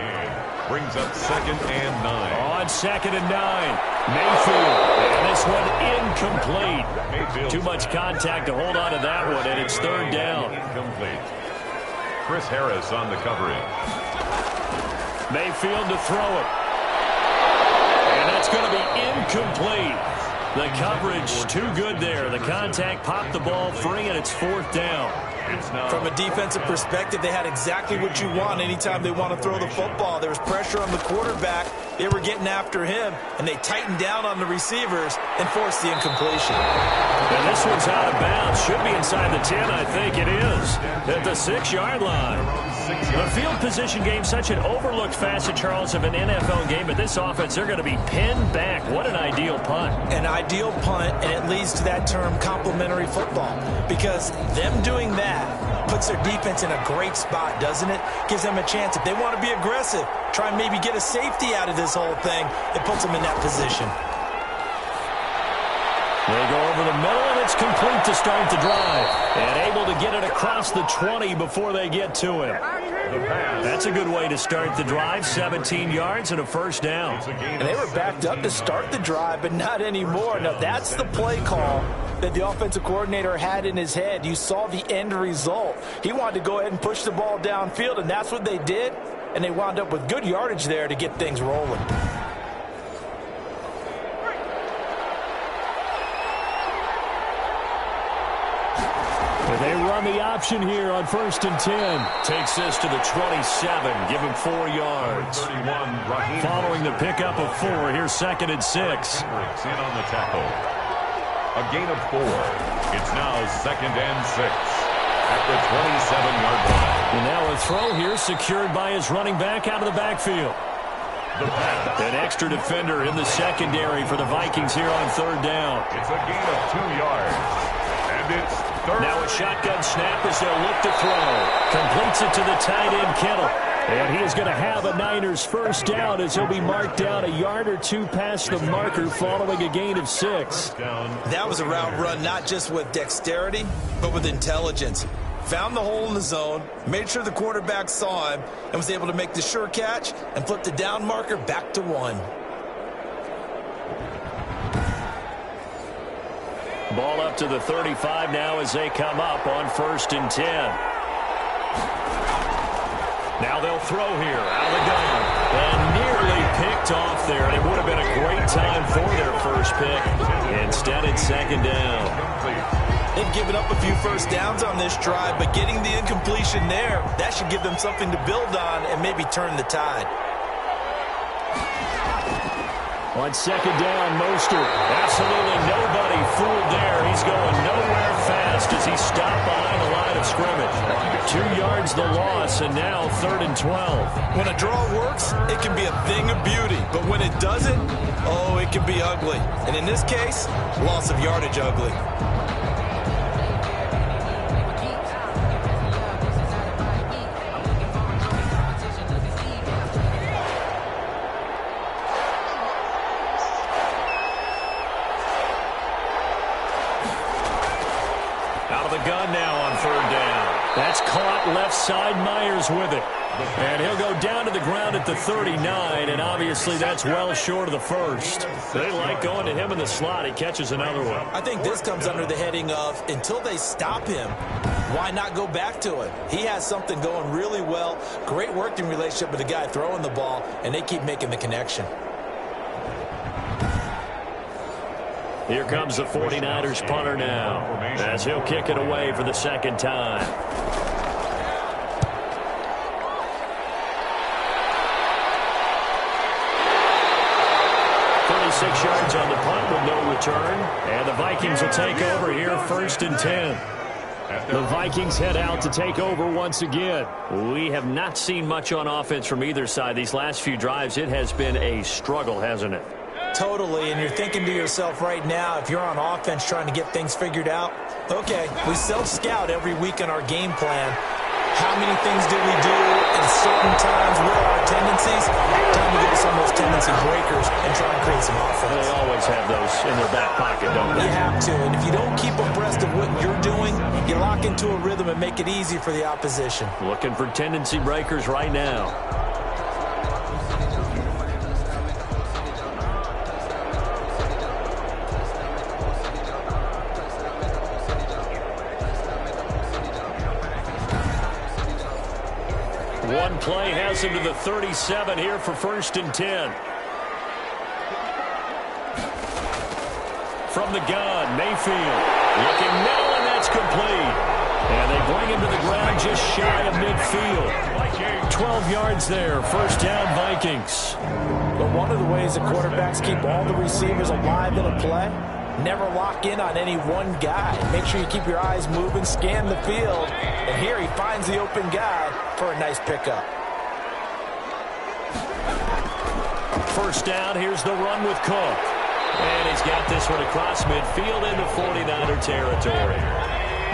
Brings up 2nd and 9. On 2nd and 9. Mayfield. And this one incomplete. Too much contact to hold on to that one, and it's third down. Incomplete. Chris Harris on the coverage. Mayfield to throw it. And that's going to be incomplete. The coverage too good there. The contact popped the ball free, and it's fourth down. From a defensive perspective, they had exactly what you want anytime they want to throw the football. There was pressure on the quarterback. They were getting after him, and they tightened down on the receivers and forced the incompletion. And this one's out of bounds. Should be inside the 10, I think it is. At the 6-yard line. The field position game, such an overlooked facet, Charles, of an NFL game. But this offense, they're going to be pinned back. What an ideal punt. An ideal punt, and it leads to that term complementary football. Because them doing that puts their defense in a great spot, doesn't it? Gives them a chance. If they want to be aggressive, try and maybe get a safety out of this whole thing, it puts them in that position. They go over the middle, and it's complete to start the drive. And able to get it across the 20 before they get to him. That's a good way to start the drive. 17 yards and a first down. And they were backed up to start the drive, but not anymore. Now, that's the play call that the offensive coordinator had in his head. You saw the end result. He wanted to go ahead and push the ball downfield, and that's what they did. And they wound up with good yardage there to get things rolling. They run the option here on 1st and 10. Takes this to the 27. Give him 4 yards. Following the pickup of 4, here's 2nd and 6. In on the tackle. A gain of 4. It's now 2nd and 6 at the 27-yard line. And now a throw here secured by his running back out of the backfield. An extra defender in the secondary for the Vikings here on third down. It's a gain of 2 yards. And it's third. Now a shotgun snap as they'll look to throw. Completes it to the tight end, Kittle. And he is going to have a Niners first down as he'll be marked down a yard or 2 past the marker following a gain of 6. That was a route run not just with dexterity, but with intelligence. Found the hole in the zone, made sure the quarterback saw him, and was able to make the sure catch and flip the down marker back to 1. Ball up to the 35 now as they come up on 1st and 10. Now they'll throw here out of the gun. And nearly picked off there. And it would have been a great time for their first pick. Instead, it's 2nd down. They've given up a few first downs on this drive, but getting the incompletion there, that should give them something to build on and maybe turn the tide. On second down, Mostert. Absolutely nobody fooled there. He's going nowhere fast as he stopped behind the line of scrimmage. 2 yards the loss, and now 3rd and 12. When a draw works, it can be a thing of beauty. But when it doesn't, oh, it can be ugly. And in this case, loss of yardage ugly. Gun now on 3rd down. That's caught left side. Myers with it. And he'll go down to the ground at the 39, and obviously that's well short of the first. They like going to him in the slot. He catches another one. I think this comes under the heading of until they stop him, why not go back to it? He has something going really well. Great working relationship with the guy throwing the ball, and they keep making the connection. Here comes the 49ers punter now, as he'll kick it away for the second time. 36 yards on the punt with no return. And the Vikings will take over here, 1st and 10. The Vikings head out to take over once again. We have not seen much on offense from either side. These last few drives, it has been a struggle, hasn't it? Totally, and you're thinking to yourself right now, if you're on offense trying to get things figured out, okay, we self-scout every week in our game plan. How many things do we do in certain times with our tendencies? Time to get to some of those tendency breakers and try and create some offense. They always have those in their back pocket, don't they? You have to, and if you don't keep abreast of what you're doing, you lock into a rhythm and make it easy for the opposition. Looking for tendency breakers right now. One play has him to the 37 here for 1st and 10. From the gun, Mayfield looking middle, and that's complete. And they bring him to the ground just shy of midfield. 12 yards there, 1st down Vikings. But one of the ways the quarterbacks keep all the receivers alive in a play, never lock in on any one guy. Make sure you keep your eyes moving, scan the field. And here he finds the open guy for a nice pickup. 1st down, here's the run with Cook. And he's got this one across midfield into 49er territory.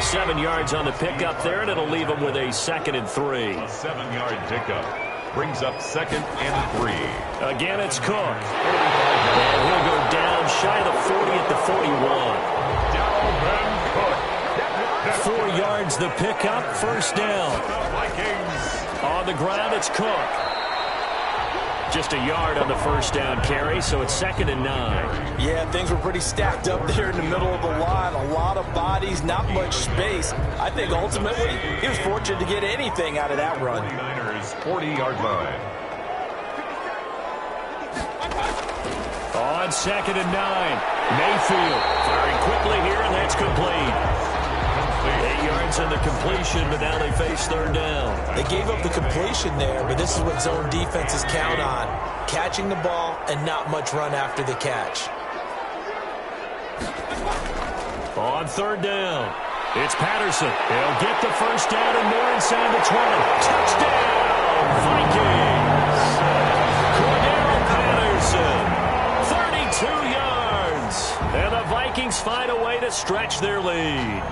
7 yards on the pickup there, and it'll leave him with a 2nd and 3. A 7-yard pickup brings up 2nd and 3. Again, it's Cook. And he'll go down shy of the 40 at the 41. 4 yards the pickup, 1st down. On the ground, it's Cook. Just a yard on the 1st down carry, so it's 2nd and 9. Yeah, things were pretty stacked up there in the middle of the line. A lot of bodies, not much space. I think ultimately he was fortunate to get anything out of that run. 49ers 40-yard line. On 2nd and 9, Mayfield firing quickly here, and that's complete. 8 yards on the completion, but now they face 3rd down. They gave up the completion there, but this is what zone defenses count on. Catching the ball and not much run after the catch. On 3rd down, it's Patterson. He'll get the 1st down and more inside the 20. Touchdown, Vikings! Cordero Patterson, 32 yards. And the Vikings find a way to stretch their lead.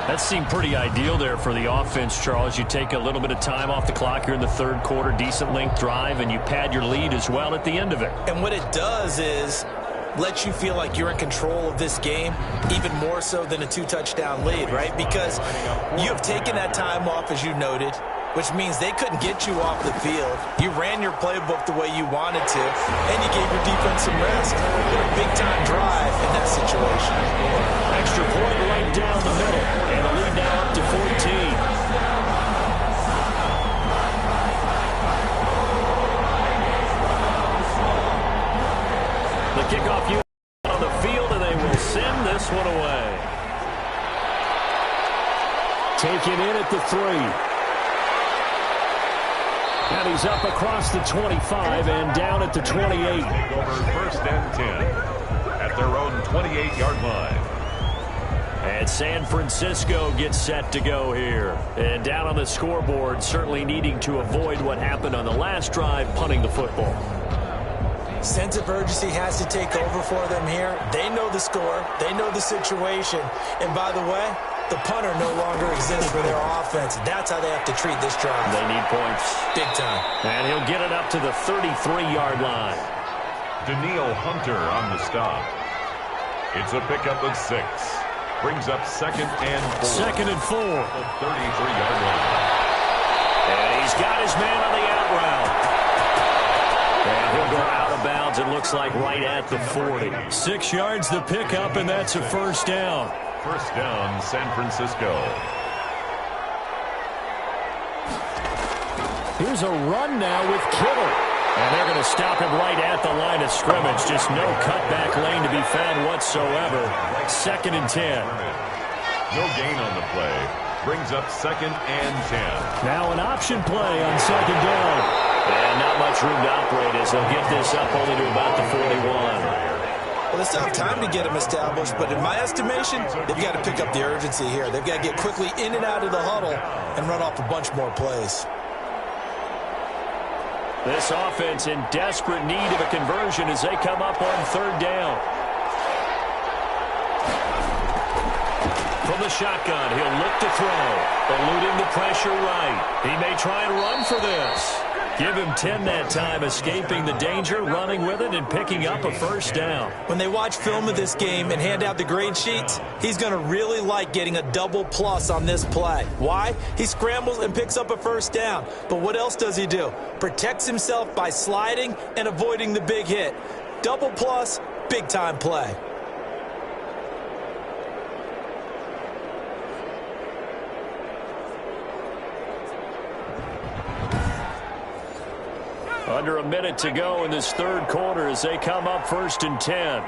That seemed pretty ideal there for the offense, Charles. You take a little bit of time off the clock here in the 3rd quarter, decent length drive, and you pad your lead as well at the end of it. And what it does is let you feel like you're in control of this game, even more so than a 2-touchdown lead, right? Because you have taken that time off, as you noted, which means they couldn't get you off the field. You ran your playbook the way you wanted to, and you gave your defense some rest. A big-time drive in that situation. Extra point right down the middle, and a lead now up to 14. The kickoff unit on the field, and they will send this one away. at the 3. And he's up across the 25 and down at the 28. Take over 1st and 10 at their own 28-yard line. And San Francisco gets set to go here. And down on the scoreboard, certainly needing to avoid what happened on the last drive, punting the football. Sense of urgency has to take over for them here. They know the score. They know the situation. And by the way, the punter no longer exists for their offense. That's how they have to treat this drive. They need points. Big time. And he'll get it up to the 33-yard line. Daniil Hunter on the stop. It's a pickup of 6. Brings up 2nd and 4. 2nd and 4. 33-yard line. And he's got his man on the out route. And he'll go out of bounds, it looks like, right at the 40. 6 yards the pickup, and that's a 1st down. 1st down, San Francisco. Here's a run now with Kittle. And they're going to stop him right at the line of scrimmage. Just no cutback lane to be found whatsoever. 2nd and 10. No gain on the play. Brings up 2nd and 10. Now an option play on 2nd down. And not much room to operate as they'll get this up only to about the 41. Well, they still have time to get them established, but in my estimation, they've got to pick up the urgency here. They've got to get quickly in and out of the huddle and run off a bunch more plays. This offense in desperate need of a conversion as they come up on 3rd down. From the shotgun, he'll look to throw. Eluding the pressure right. He may try and run for this. Give him 10 that time, escaping the danger, running with it, and picking up a 1st down. When they watch film of this game and hand out the grade sheets, he's going to really like getting a double plus on this play. Why? He scrambles and picks up a 1st down. But what else does he do? Protects himself by sliding and avoiding the big hit. Double plus, big-time play. Under a minute to go in this 3rd quarter as they come up 1st and 10.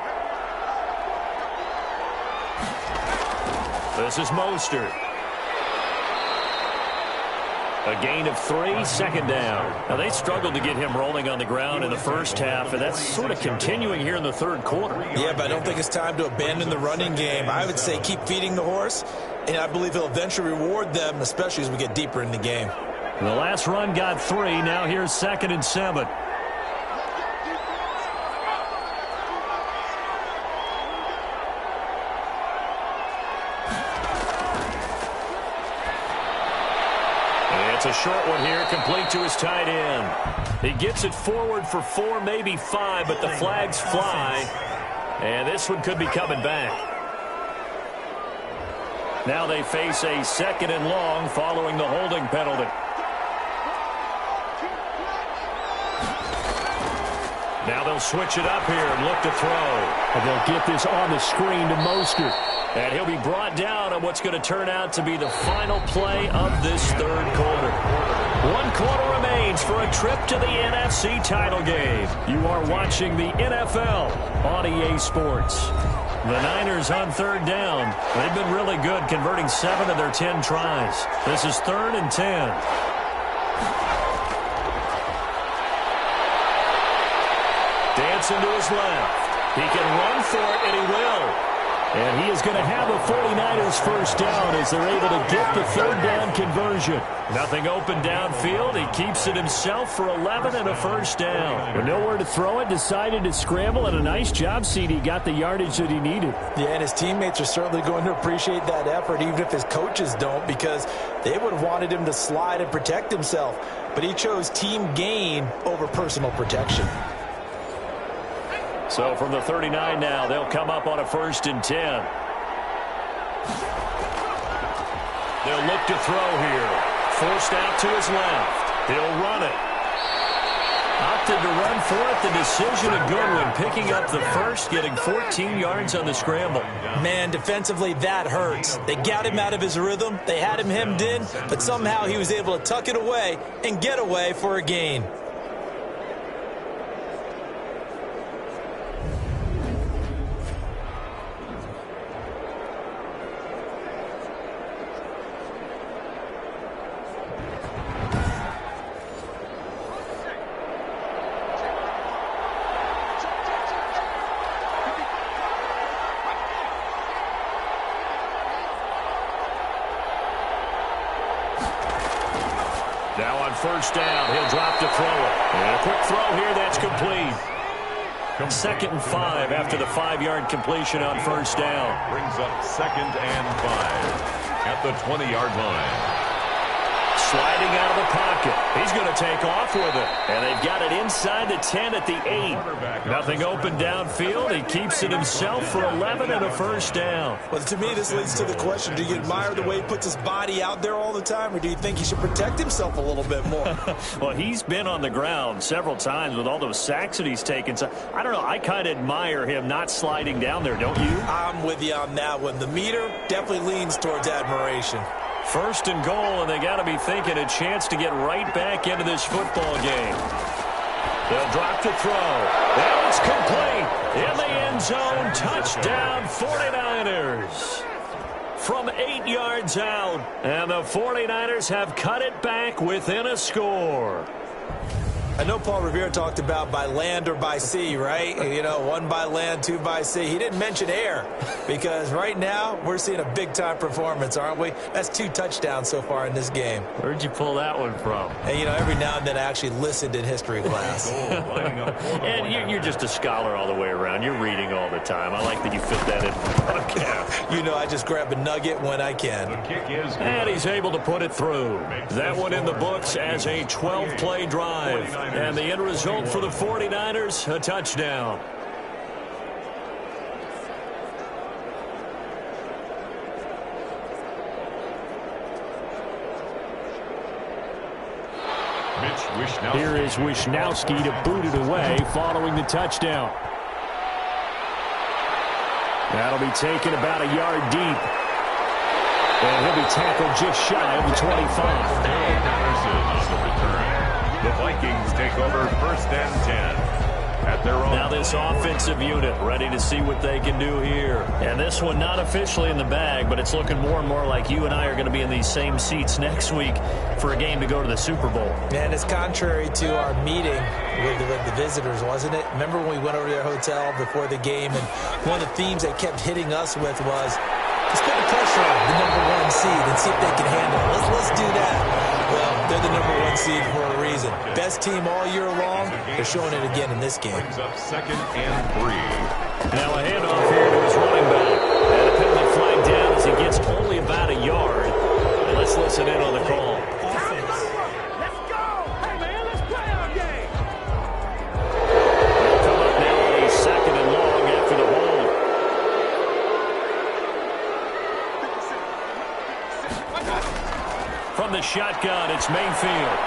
This is Mostert. A gain of 3, 2nd down. Now, they struggled to get him rolling on the ground in the 1st half, and that's sort of continuing here in the 3rd quarter. Yeah, but I don't think it's time to abandon the running game. I would say keep feeding the horse, and I believe he'll eventually reward them, especially as we get deeper in the game. The last run got 3. Now here's 2nd and 7. It's a short one here, complete to his tight end. He gets it forward for 4, maybe 5, but the flags fly. And this one could be coming back. Now they face a 2nd and long following the holding penalty. Now they'll switch it up here and look to throw. And they'll get this on the screen to Mostert. And he'll be brought down on what's going to turn out to be the final play of this 3rd quarter. 1 quarter remains for a trip to the NFC title game. You are watching the NFL on EA Sports. The Niners on 3rd down. They've been really good, converting 7 of their 10 tries. This is 3rd and 10. Dancing to his left. He can run for it, and he will. And he is going to have a 49ers 1st down as they're able to get the 3rd down conversion. Nothing open downfield. He keeps it himself for 11 and a 1st down. With nowhere to throw it, decided to scramble, and a nice job, CD. Got the yardage that he needed. Yeah, and his teammates are certainly going to appreciate that effort, even if his coaches don't, because they would have wanted him to slide and protect himself. But he chose team gain over personal protection. So from the 39 now, they'll come up on a 1st and 10. They'll look to throw here. Forced out to his left. He'll run it. Opted to run for it. The decision a good one. Picking up the 1st, getting 14 yards on the scramble. Man, defensively, that hurts. They got him out of his rhythm. They had him hemmed in, but somehow he was able to tuck it away and get away for a gain. Now on first down, he'll drop to throw it. And a quick throw here, that's complete. 2nd and 5 after the 5-yard completion on first down. Brings up 2nd and 5 at the 20-yard line. Sliding out of the pocket. He's going to take off with it. And they've got it inside the 10 at the 8. Nothing open downfield. He keeps it himself for 11 and a first down. Well, to me, this leads to the question, do you admire the way he puts his body out there all the time, or do you think he should protect himself a little bit more? Well, he's been on the ground several times with all those sacks that he's taken. So, I don't know. I kind of admire him not sliding down there, don't you? I'm with you on that one. The meter definitely leans towards admiration. 1st and goal, and they got to be thinking a chance to get right back into this football game. They'll drop to throw. And it's complete. In the end zone, touchdown 49ers. From 8 yards out, and the 49ers have cut it back within a score. I know Paul Revere talked about by land or by sea, right? You know, 1 by land, 2 by sea. He didn't mention air because right now we're seeing a big-time performance, aren't we? That's 2 touchdowns so far in this game. Where'd you pull that one from? And, you know, every now and then I actually listened in history class. And you're just a scholar all the way around. You're reading all the time. I like that you fit that in the podcast. You know, I just grab a nugget when I can. And he's able to put it through. That one in the books as a 12-play drive. And the end result for the 49ers, a touchdown. Here is Wishnowski to boot it away following the touchdown. That'll be taken about a yard deep. And he'll be tackled just shy of the 25. The Vikings take over 1st and 10. At their own. Now this offensive unit ready to see what they can do here. And this one not officially in the bag, but it's looking more and more like you and I are going to be in these same seats next week for a game to go to the Super Bowl. And it's contrary to our meeting with the visitors, wasn't it? Remember when we went over to their hotel before the game, and one of the themes they kept hitting us with was, let's put the pressure on the #1 seed and see if they can handle it. Let's do that. Well, they're the #1 seed for a reason. Best team all year long. They're showing it again in this game. Brings up 2nd and 3. Now a handoff here to his running back. And a penalty flag down as he gets only about a yard. And let's listen in on the call. Let's go! Hey, man, let's play our game! They'll come up now on a 2nd and long after the hold. From the shotgun, it's Mayfield.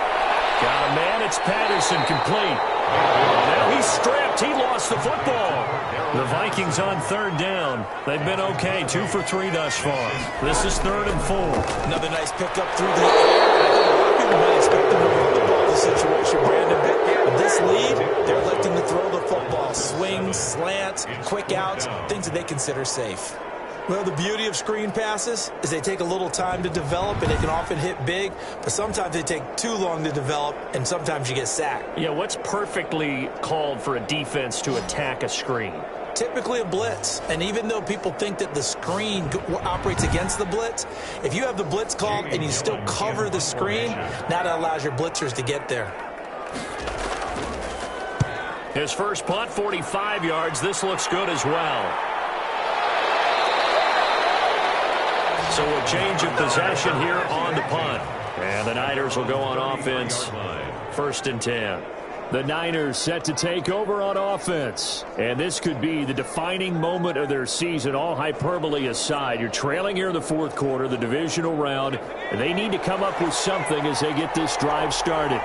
Got a man, it's Patterson, complete. Now he's stripped. He lost the football. The Vikings on 3rd down. They've been okay, 2 for 3 thus far. This is 3rd and 4. Another nice pickup through the air. People might expect them to run the ball in this situation, Brandon. But this lead, they're electing to throw the football. Swings, slants, quick outs, things that they consider safe. Well, the beauty of screen passes is they take a little time to develop, and they can often hit big, but sometimes they take too long to develop, and sometimes you get sacked. Yeah, what's perfectly called for a defense to attack a screen? Typically a blitz, and even though people think that the screen operates against the blitz, if you have the blitz called and you still cover the screen, now that allows your blitzers to get there. His first punt, 45 yards. This looks good as well. So a change of possession here on the punt. And the Niners will go on offense. 1st and 10. The Niners set to take over on offense. And this could be the defining moment of their season, all hyperbole aside. You're trailing here in the 4th quarter, the divisional round. And they need to come up with something as they get this drive started.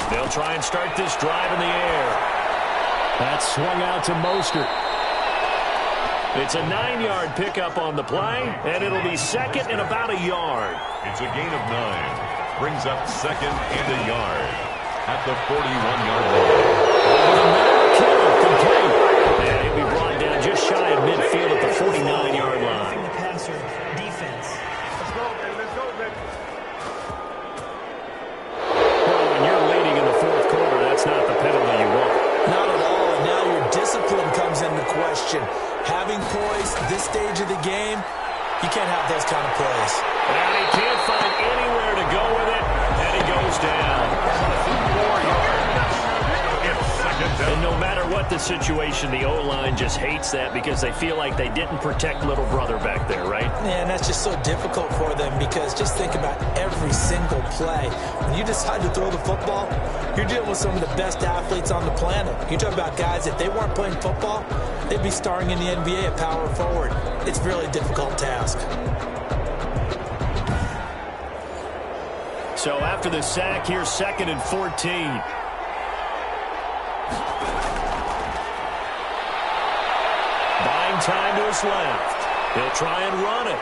They'll try and start this drive in the air. That's swung out to Mostert. It's a 9-yard pickup on the play, and it'll be 2nd and about a yard. It's a gain of 9. Brings up 2nd and a yard at the 41-yard line. Over the middle, Kittle, complete. And he'll be brought down just shy of midfield at the 49-yard line. The passer, defense. Let's go, baby. Let's go, baby. Well, when you're leading in the 4th quarter, that's not the penalty you want. Not at all, and now your discipline comes into question. Having poise this stage of the game, you can't have those kind of plays. And he can't find anywhere the situation, the O-line just hates that because they feel like they didn't protect little brother back there, right? Yeah, and that's just so difficult for them because just think about every single play. When you decide to throw the football, you're dealing with some of the best athletes on the planet. You talk about guys, if they weren't playing football, they'd be starring in the NBA at power forward. It's a really difficult task. So after the sack, here's 2nd and 14. Buying time to his left. He'll try and run it.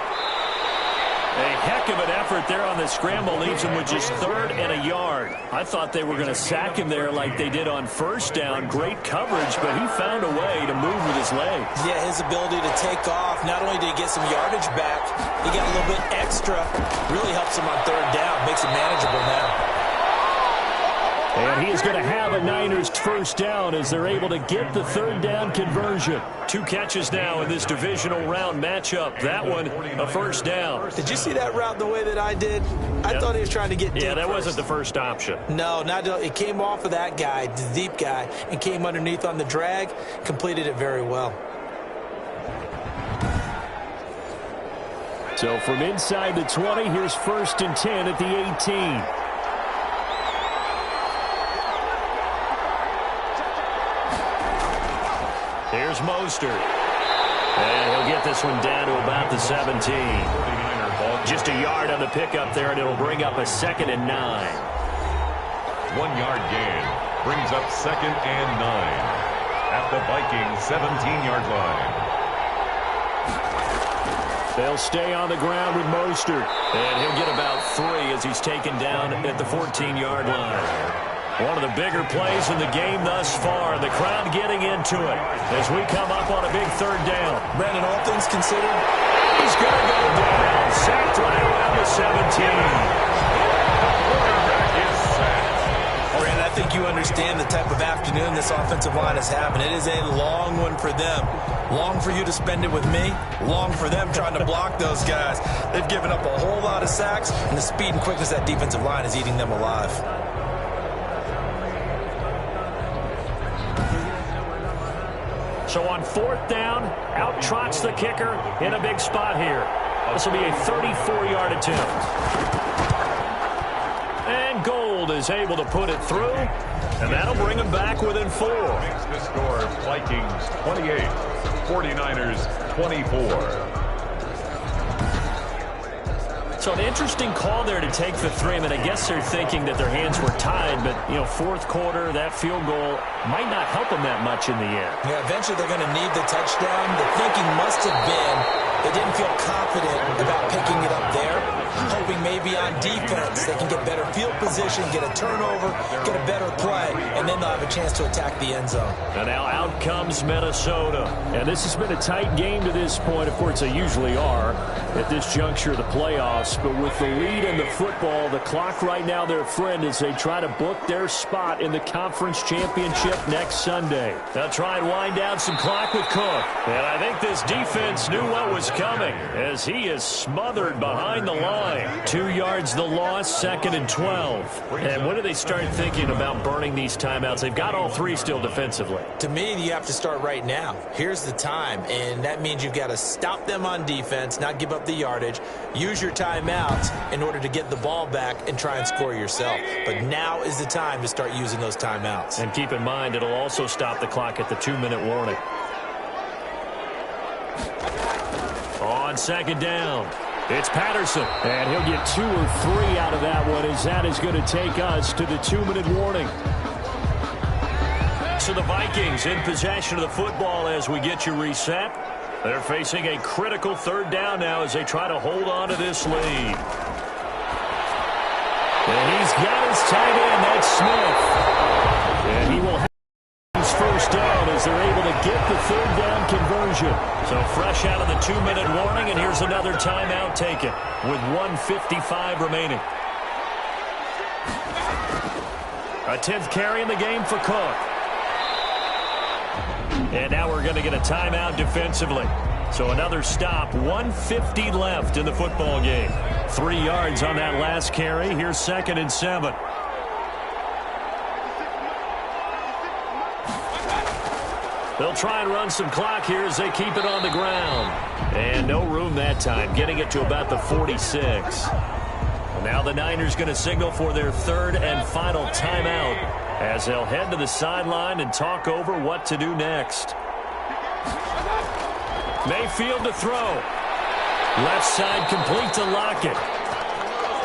A heck of an effort there on the scramble. Leaves him with just 3rd and a yard. I thought they were going to sack him there like they did on 1st down. Great coverage, but he found a way to move with his legs. Yeah, his ability to take off. Not only did he get some yardage back, he got a little bit extra. Really helps him on 3rd down. Makes it manageable now. And he is going to have a Niners first down as they're able to get the 3rd down conversion. 2 catches now in this divisional round matchup. That one, a first down. Did you see that route the way that I did? I thought he was trying to get deep. Yeah, that first. wasn't the first option. No, it came off of that guy, the deep guy, and came underneath on the drag. Completed it very well. So from inside the 20, here's 1st and 10 at the 18. Here's Mostert. And he'll get this one down to about the 17. Just a yard on the pickup there, and it'll bring up a 2nd and 9. 1-yard gain brings up 2nd and 9 at the Vikings 17-yard line. They'll stay on the ground with Mostert. And he'll get about 3 as he's taken down at the 14-yard line. One of the bigger plays in the game thus far. The crowd getting into it as we come up on a big 3rd down. Brandon, all things considered, he's going to go down. Sacked right around the 17. Brandon, I think you understand the type of afternoon this offensive line is having. It is a long one for them. Long for you to spend it with me. Long for them trying to block those guys. They've given up a whole lot of sacks, and the speed and quickness of that defensive line is eating them alive. So on 4th down, out trots the kicker in a big spot here. This will be a 34-yard attempt. And Gold is able to put it through, and that'll bring him back within 4. Makes the score Vikings 28, 49ers 24. So an interesting call there to take the 3. I mean, I guess they're thinking that their hands were tied, but, 4th quarter, that field goal might not help them that much in the end. Yeah, eventually they're going to need the touchdown. The thinking must have been they didn't feel confident about picking it up there, hoping maybe on defense they can get better field position, get a turnover, get a better play, and then they'll have a chance to attack the end zone. And now out comes Minnesota. And this has been a tight game to this point. Of course, they usually are at this juncture of the playoffs. But with the lead in the football, the clock right now their friend as they try to book their spot in the conference championship next Sunday. They'll try and wind down some clock with Cook. And I think this defense knew what was coming as he is smothered behind the line. 2 yards the loss, 2nd and 12. And when do they start thinking about burning these timeouts? They've got all 3 still defensively. To me, you have to start right now. Here's the time, and that means you've got to stop them on defense, not give up the yardage, use your timeouts in order to get the ball back and try and score yourself. But now is the time to start using those timeouts. And keep in mind, it'll also stop the clock at the 2-minute warning. On 2nd down, it's Patterson. And he'll get 2 or 3 out of that one as that is going to take us to the 2-minute warning. So the Vikings in possession of the football as we get you reset. They're facing a critical 3rd down now as they try to hold on to this lead. And he's got his tight end, that's Smith. And he will have his first down as they're able to get the 3rd down conversion. So fresh out of the 2-minute warning, and here's another timeout taken with 1:55 remaining. A 10th carry in the game for Cook. And now we're going to get a timeout defensively. So another stop, 1:50 left in the football game. 3 yards on that last carry. Here's 2nd and 7. They'll try and run some clock here as they keep it on the ground. And no room that time, getting it to about the 46. Now the Niners going to signal for their third and final timeout as they'll head to the sideline and talk over what to do next. Mayfield to throw. Left side complete to Lockett.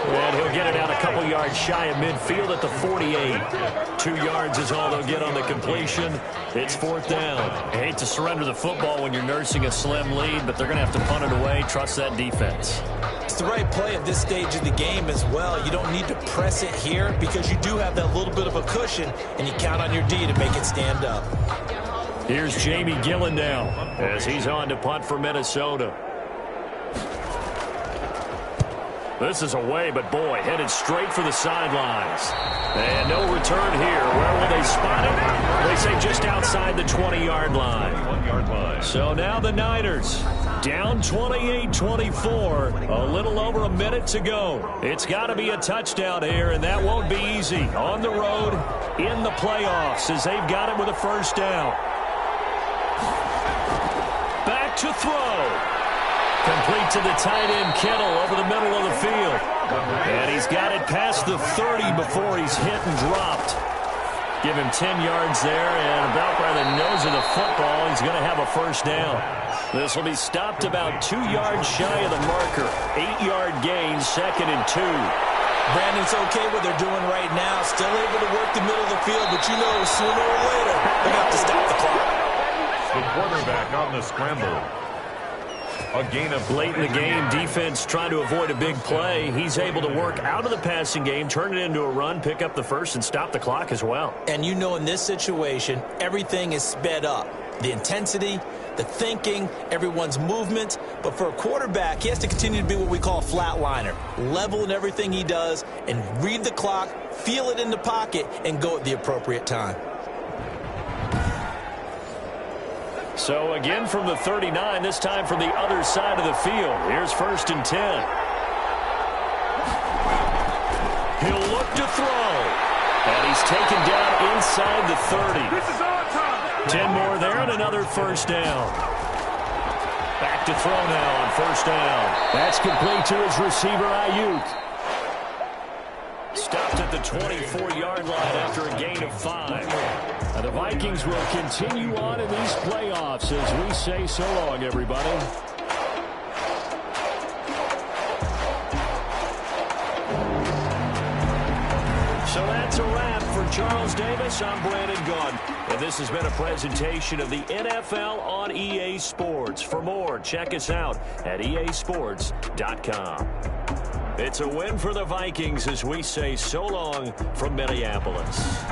And he'll get it out a couple yards shy of midfield at the 48. 2 yards is all they'll get on the completion. It's fourth down. I hate to surrender the football when you're nursing a slim lead, but they're going to have to punt it away. Trust that defense. It's the right play at this stage of the game as well. You don't need to press it here because you do have that little bit of a cushion, and you count on your D to make it stand up. Here's Jamie Gillen now as he's on to punt for Minnesota. This is away, but boy, headed straight for the sidelines. And no return here. Where will they spot it? They say just outside the 20-yard line. 1-yard line. So now the Niners down 28-24. A little over a minute to go. It's got to be a touchdown here, and that won't be easy. On the road in the playoffs as they've got it with a first down. Back to throw. Complete to the tight end, Kittle, over the middle of the field. And he's got it past the 30 before he's hit and dropped. Give him 10 yards there, and about by the nose of the football, he's going to have a first down. This will be stopped about 2 yards shy of the marker. 8-yard gain, 2nd and 2. Brandon's okay what they're doing right now. Still able to work the middle of the field, but you know sooner or later, they're going to have to stop the clock. The quarterback on the scramble. A gain of late in the game, defense trying to avoid a big play. He's able to work out of the passing game, turn it into a run, pick up the first, and stop the clock as well. And you know in this situation, everything is sped up. The intensity, the thinking, everyone's movement. But for a quarterback, he has to continue to be what we call a flatliner. Level in everything he does and read the clock, feel it in the pocket, and go at the appropriate time. So again from the 39, this time from the other side of the field. Here's 1st and 10. He'll look to throw. And he's taken down inside the 30. This is our time. 10 more there and another first down. Back to throw now on first down. That's complete to his receiver, Ayuk. Stopped at the 24-yard line after a gain of 5. And the Vikings will continue on in these playoffs as we say so long, everybody. So that's a wrap for Charles Davis. I'm Brandon Gunn. And this has been a presentation of the NFL on EA Sports. For more, check us out at easports.com. It's a win for the Vikings as we say so long from Minneapolis.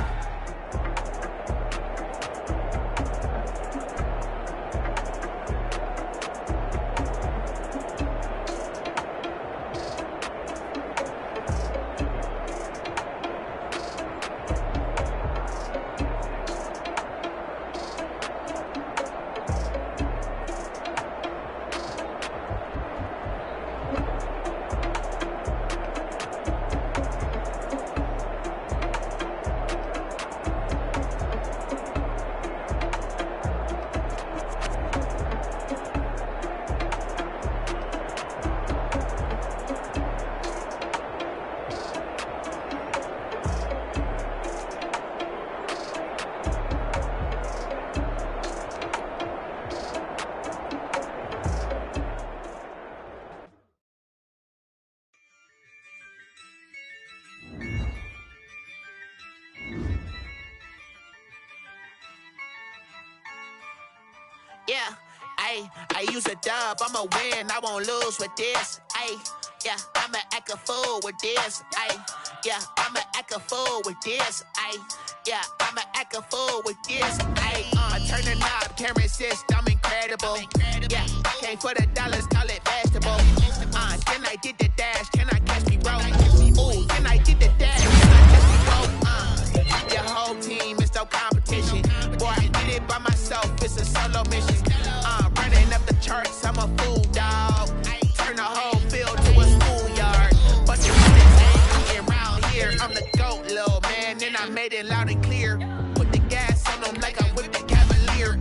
Yeah, I use a dub, I'ma win, I won't lose with this. Yeah, I'ma act a fool with this. Yeah, I'ma act a fool with this. Yeah, I'ma act a fool with this. I turn the knob, can't resist, I'm incredible. Yeah, came for the dollars, call it vegetable. Then I did the dash, can I catch me roll? Ooh, then I did the dash, can I catch me roll? Your whole team is no competition. Boy, I did it by myself, it's a solo mission. Running up the charts, I'm a fool, dog. Turn the whole field to a schoolyard. But the ain't around here, I'm the GOAT, little man. And I made it loud and clear. Put the gas on them like I'm with the Cavalier.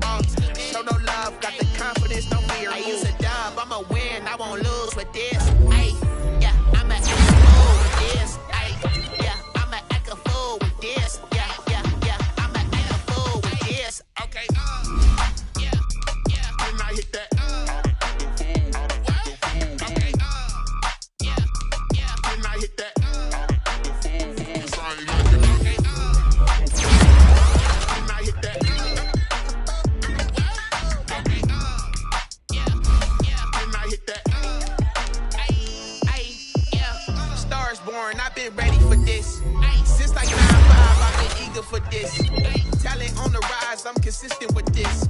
hit that. I've been ready for this. Since like 9-5, I've been eager for this. Talent on the rise, I'm consistent with this.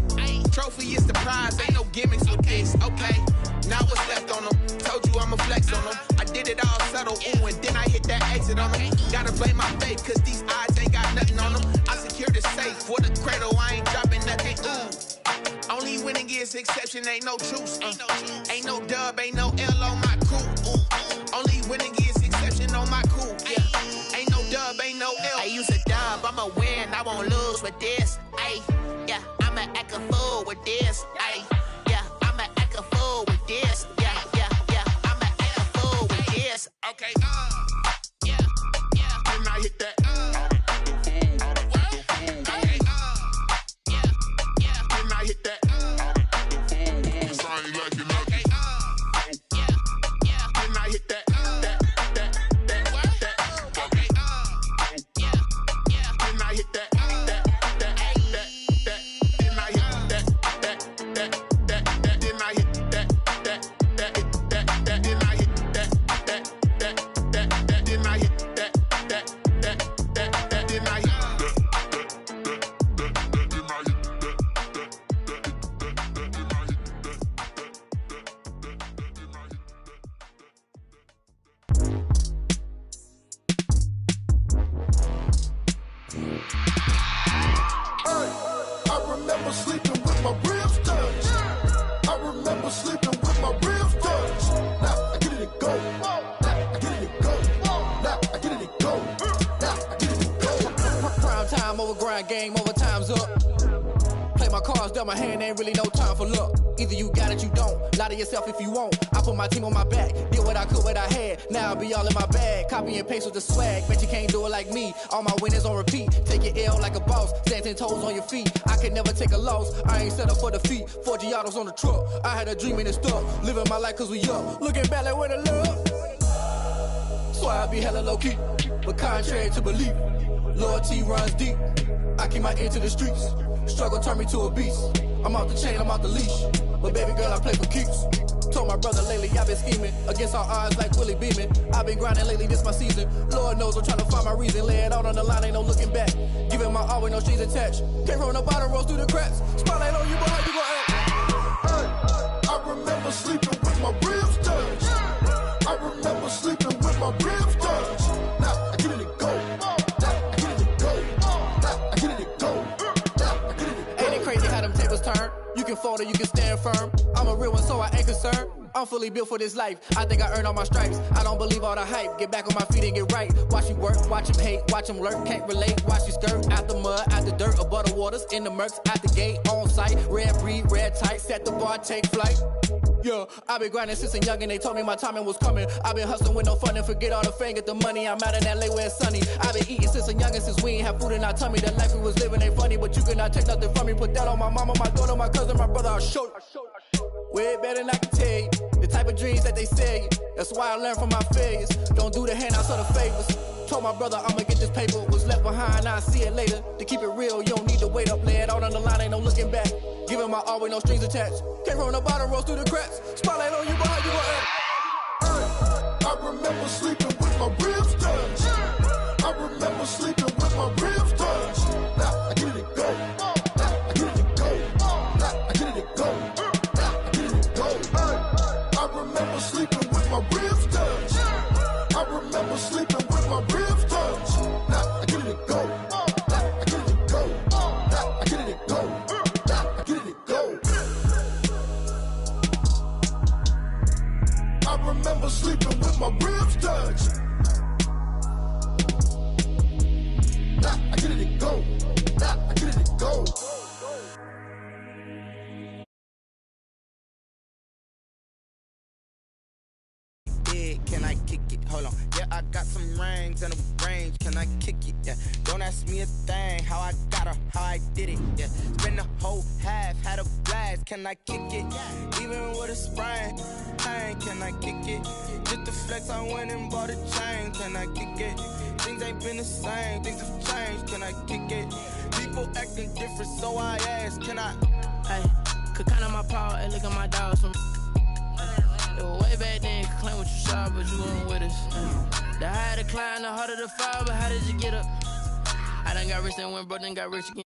Trophy is the prize, ain't no gimmicks with this. Okay, now what's left on them? Told you I'ma flex on them. I did it all subtle, ooh, and then I hit that exit on them. Gotta blame my faith, cause these odds ain't got nothing on them. I secure the safe for the cradle, I ain't dropping nothing, ooh. Only winning is exception, ain't no truce. Ain't no dub, ain't no L on my crew. Only winning is exception on my cool. Yeah. Ain't no dub, ain't no L. I use a dub, I'ma win, I won't lose with this. Ay, yeah, I'ma act a fool with this. Ay, yeah, I'ma act a fool with this. Yeah, yeah, yeah, I'ma act a fool with this. Okay, yeah, yeah. Then I hit that. Game over, time's up. Play my cards, dealt my hand, ain't really no time for luck. Either you got it, you don't. Lie to yourself if you won't. I put my team on my back, did what I could, what I had. Now I'll be all in my bag. Copy and paste with the swag. Bet you can't do it like me. All my winners on repeat. Take your L like a boss. Stand 10 toes on your feet. I can never take a loss. I ain't set up for defeat. 4 Giottos on the truck. I had a dream and it stuck. Living my life cause we up. Looking back like where the love. So I be hella low key. But contrary to belief, loyalty runs deep. I keep my ear to the streets. Struggle turned me to a beast. I'm off the chain, I'm off the leash. But baby girl, I play for keeps. Told my brother lately, I've been scheming. Against all odds like Willie Beeman. I've been grinding lately, this my season. Lord knows I'm trying to find my reason. Lay it out on the line, ain't no looking back. Giving my all with no strings attached. Came from the bottom, rose through the cracks. Spotlight on you, but how you gon' act? Hey, I remember sleeping with my ribs touched. I remember sleeping with my ribs touched. Now I get it and go. Turn. You can fold or you can stand firm. I'm a real one, so I ain't concerned. I'm fully built for this life. I think I earned all my stripes. I don't believe all the hype. Get back on my feet and get right. Watch you work, watch him hate, watch him lurk. Can't relate, watch you skirt. Out the mud, out the dirt, above the waters, in the murks, out the gate, on site. Red breed, red tight, set the bar, take flight. Yeah, I've been grinding since a young and they told me my timing was coming. I've been hustling with no fun and forget all the fame, get the money. I'm out in LA where it's sunny. I've been eating since a young and since we ain't have food in our tummy. The life we was living ain't funny, but you cannot take nothing from me. Put that on my mama, my daughter, my cousin, my brother, I'll show you. Way better than I can tell you. The type of dreams that they sell you. That's why I learned from my failures. Don't do the handouts or the favors. Told my brother I'ma get this paper. Was left behind, I'll see it later. To keep it real, you don't need to wait up. Lay it out on the line, ain't no looking back. Giving my all with no strings attached. Came from the bottom, rose through the cracks. Spotlight on you, but how you gon' act? Hey, I remember sleeping with my ribs touched. I remember sleeping with my ribs touched. Now I get it and go. Now I get it and go. Now I get it and go. Now I get it and go. Hey, I remember sleeping with my ribs touched. I remember sleeping with my ribs touched. Now I get it and go. Now I get it and go. Now I get it and go. Now I get it and go. I remember sleeping with my ribs touched. Now I get it and go. Now I get it and go. Can I kick it? Hold on. Yeah, I got some rings and a range, can I kick it? Yeah, don't ask me a thing, how I got her, how I did it. Yeah, spend the whole half, had a blast, can I kick it? Even with a sprain, pain, can I kick it? Just the flex, I went and bought a chain, can I kick it? Things ain't been the same, things have changed, can I kick it? People acting different, so I ask, can I? Hey, could count on my power and look at my dogs from. It was way back then, could claim what you saw, but you weren't with us. The higher the climb, the harder the fall, but how did you get up? I done got rich and went broke, then got rich again.